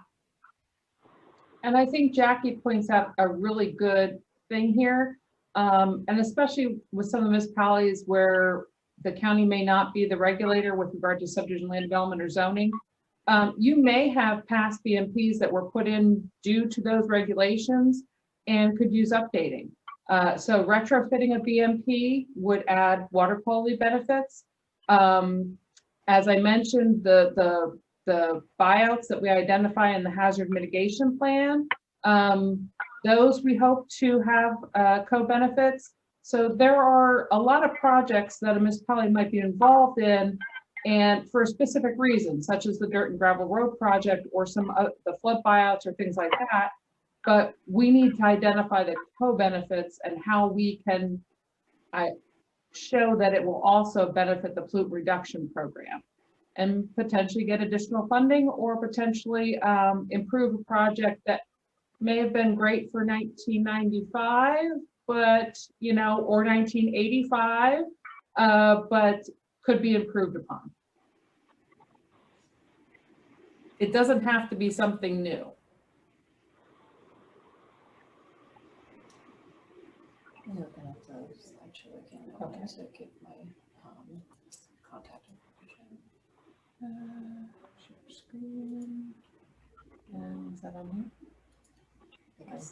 And I think Jackie points out a really good thing here, and especially with some of the municipalities where the county may not be the regulator with regard to subdivision land development or zoning. You may have past BMPs that were put in due to those regulations and could use updating. So retrofitting a BMP would add water quality benefits. As I mentioned, the buyouts that we identify in the hazard mitigation plan, those we hope to have co-benefits. So there are a lot of projects that a municipality might be involved in, and for specific reasons, such as the dirt and gravel road project or some of the flood buyouts or things like that. But we need to identify the co-benefits and how we can show that it will also benefit the pollutant reduction program and potentially get additional funding or potentially improve a project that may have been great for 1995, but, you know, or 1985, but could be improved upon. It doesn't have to be something new. I'm looking at those, actually, okay. To get my contact information. Share screen. And that on here? I think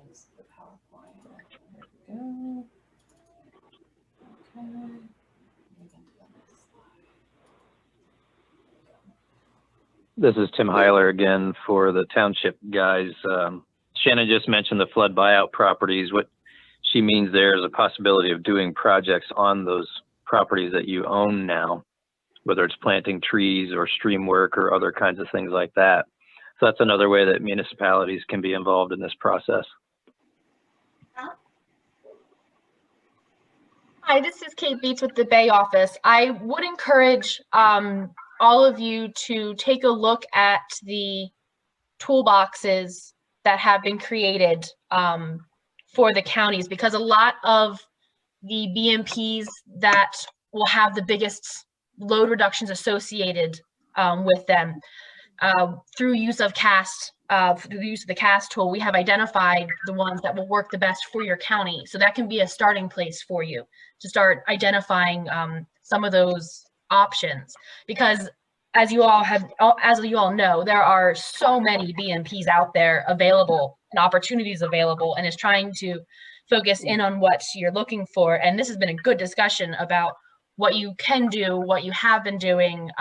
it's the PowerPoint. There we go. Okay. This is Tim Heiler again for the township guys. Shannon just mentioned the flood buyout properties. What she means there is a possibility of doing projects on those properties that you own now, whether it's planting trees or stream work or other kinds of things like that. So that's another way that municipalities can be involved in this process. Hi, this is Kate Beats with the Bay office. I would encourage all of you to take a look at the toolboxes that have been created for the counties, because a lot of the BMPs that will have the biggest load reductions associated with them through use of CAST, through the use of the CAST tool, we have identified the ones that will work the best for your county. So that can be a starting place for you to start identifying some of those options, because as you all know, there are so many BMPs out there available and opportunities available, and is trying to focus in on what you're looking for. And this has been a good discussion about what you can do, what you have been doing.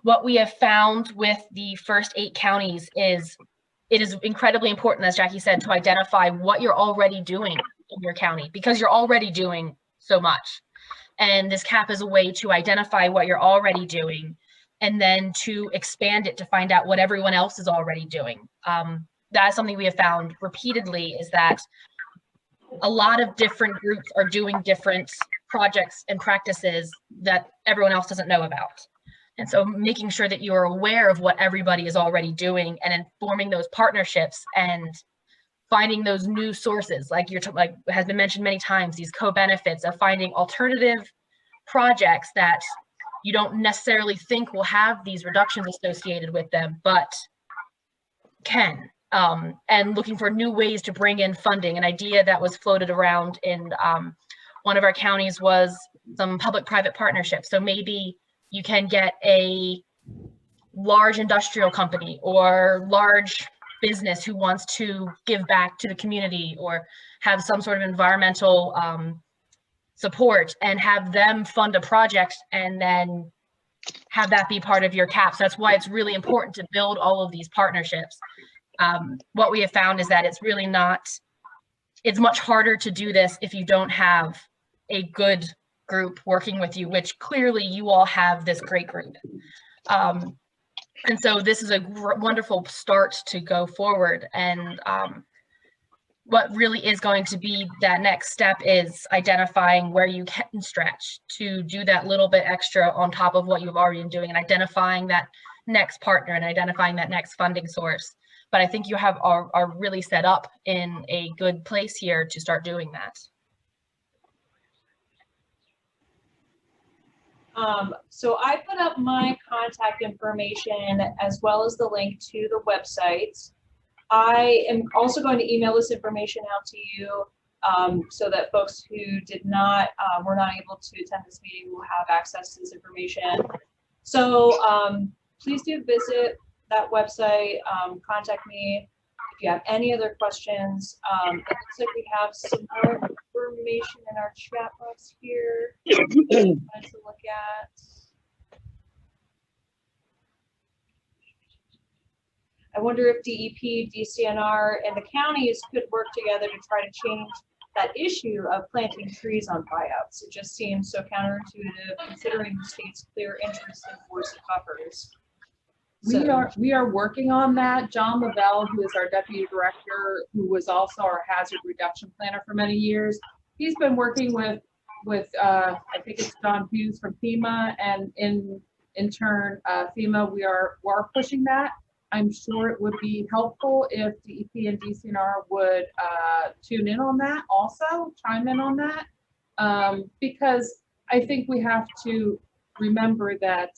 What we have found with the first 8 counties is it is incredibly important, as Jackie said, to identify what you're already doing in your county, because you're already doing so much. And this CAP is a way to identify what you're already doing and then to expand it to find out what everyone else is already doing. That is something we have found repeatedly, is that a lot of different groups are doing different projects and practices that everyone else doesn't know about. And so making sure that you're aware of what everybody is already doing and forming those partnerships and finding those new sources, like like has been mentioned many times, these co-benefits of finding alternative projects that you don't necessarily think will have these reductions associated with them, but can. And looking for new ways to bring in funding. An idea that was floated around in one of our counties was some public-private partnerships. So maybe you can get a large industrial company or large business who wants to give back to the community or have some sort of environmental support, and have them fund a project and then have that be part of your CAP. So that's why it's really important to build all of these partnerships. What we have found is that it's really not, it's much harder to do this if you don't have a good group working with you, which clearly you all have this great group. And so this is a wonderful start to go forward. And what really is going to be that next step is identifying where you can stretch to do that little bit extra on top of what you've already been doing, and identifying that next partner and identifying that next funding source. But I think you are really set up in a good place here to start doing that. So I put up my contact information as well as the link to the website. I am also going to email this information out to you so that folks who were not able to attend this meeting will have access to this information. So please do visit that website, contact me if you have any other questions. It looks like we have some more information in our chat box here to look at. I wonder if DEP, DCNR, and the counties could work together to try to change that issue of planting trees on buyouts. It just seems so counterintuitive considering the state's clear interest in forest buffers. We are working on that. John Lavelle, who is our deputy director, who was also our hazard reduction planner for many years, he's been working with I think it's John Hughes from FEMA, and in turn FEMA, we are pushing that. I'm sure it would be helpful if DEP and DCNR would tune in on that also, chime in on that, because I think we have to remember that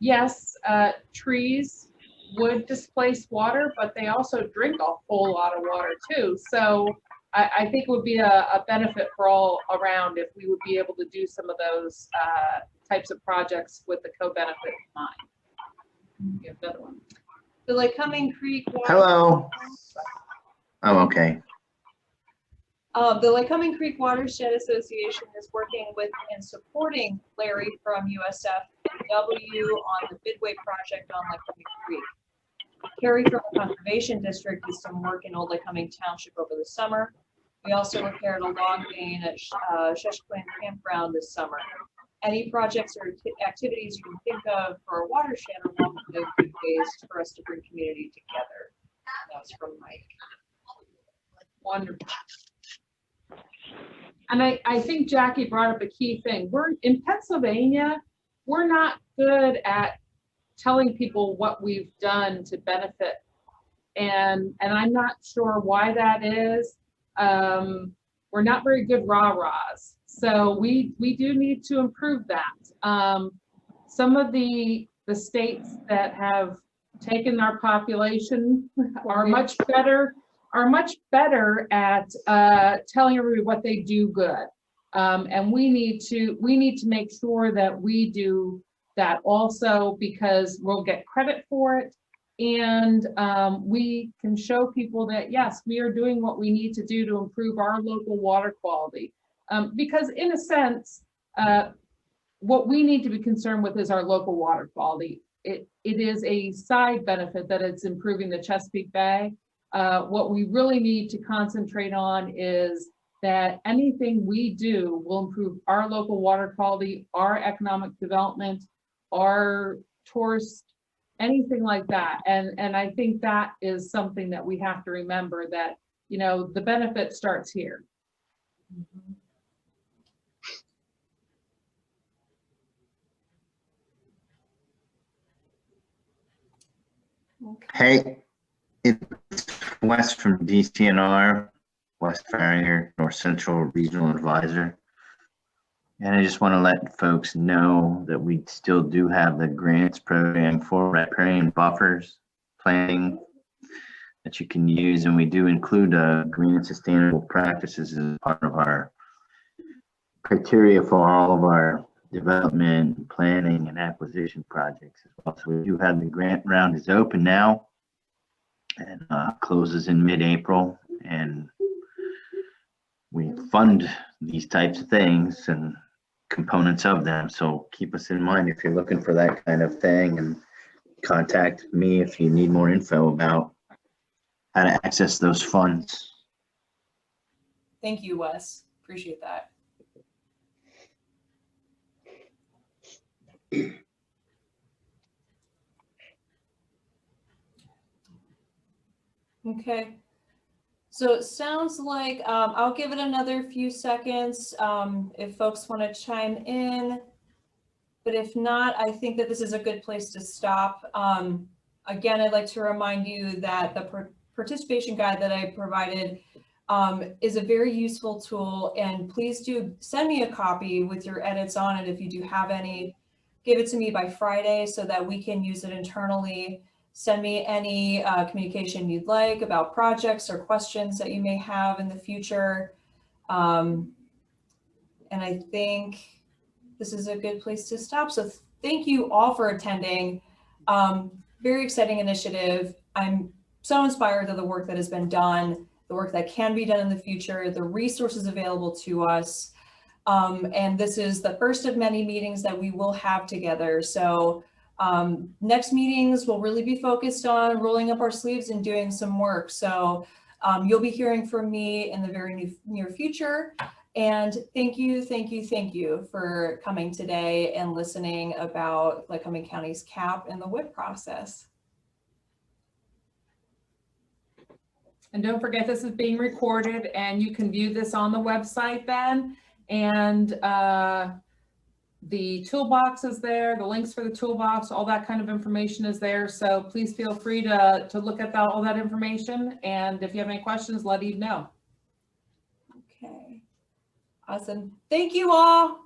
yes, trees would displace water, but they also drink a whole lot of water too. So I think it would be a benefit for all around if we would be able to do some of those types of projects with the co-benefit in mind. You have another one. The Lycoming Creek. Hello. I'm okay. The Lycoming Creek Watershed Association is working with and supporting Larry from USFW on the Midway project on Lycoming Creek. Carrie from the Conservation District did some work in Old Lycoming Township over the summer. We also repaired a log main at Sheshquin Campground this summer. Any projects or activities you can think of for a watershed are one of the good ways for us to bring community together. That was from Mike. Wonderful. And I think Jackie brought up a key thing. We're in Pennsylvania, we're not good at telling people what we've done to benefit. And I'm not sure why that is. We're not very good rah-rahs. So we do need to improve that. Some of the states that have taken our population are much better at telling everybody what they do good. And we need to make sure that we do that also, because we'll get credit for it. And we can show people that, yes, we are doing what we need to do to improve our local water quality. Because in a sense, what we need to be concerned with is our local water quality. It is a side benefit that it's improving the Chesapeake Bay. What we really need to concentrate on is that anything we do will improve our local water quality, our economic development, our tourist, anything like that. And I think that is something that we have to remember, that, you know, the benefit starts here. Mm-hmm. Hey, it's Wes from DCNR, West Farrier, North Central Regional Advisor. And I just want to let folks know that we still do have the grants program for riparian buffers planning that you can use. And we do include green sustainable practices as part of our criteria for all of our development, planning, and acquisition projects as well. So we do have the grant round is open now and closes in mid-April, and we fund these types of things and components of them. So keep us in mind if you're looking for that kind of thing, and contact me if you need more info about how to access those funds. Thank you, Wes. Appreciate that. Okay. So it sounds like I'll give it another few seconds if folks want to chime in. But if not, I think that this is a good place to stop. Again, I'd like to remind you that the participation guide that I provided is a very useful tool, and please do send me a copy with your edits on it if you do have any. Give it to me by Friday so that we can use it internally. Send me any communication you'd like about projects or questions that you may have in the future. And I think this is a good place to stop. So thank you all for attending. Very exciting initiative. I'm so inspired of the work that has been done, the work that can be done in the future, the resources available to us. And this is the first of many meetings that we will have together. So next meetings will really be focused on rolling up our sleeves and doing some work. So you'll be hearing from me in the very near future. And thank you for coming today and listening about Lycoming County's CAP and the WIP process. And don't forget, this is being recorded and you can view this on the website then. And the toolbox is there, the links for the toolbox, all that kind of information is there. So please feel free to look at all that information. And if you have any questions, let Eve know. Okay. Awesome. Thank you all.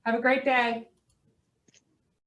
Have a great day.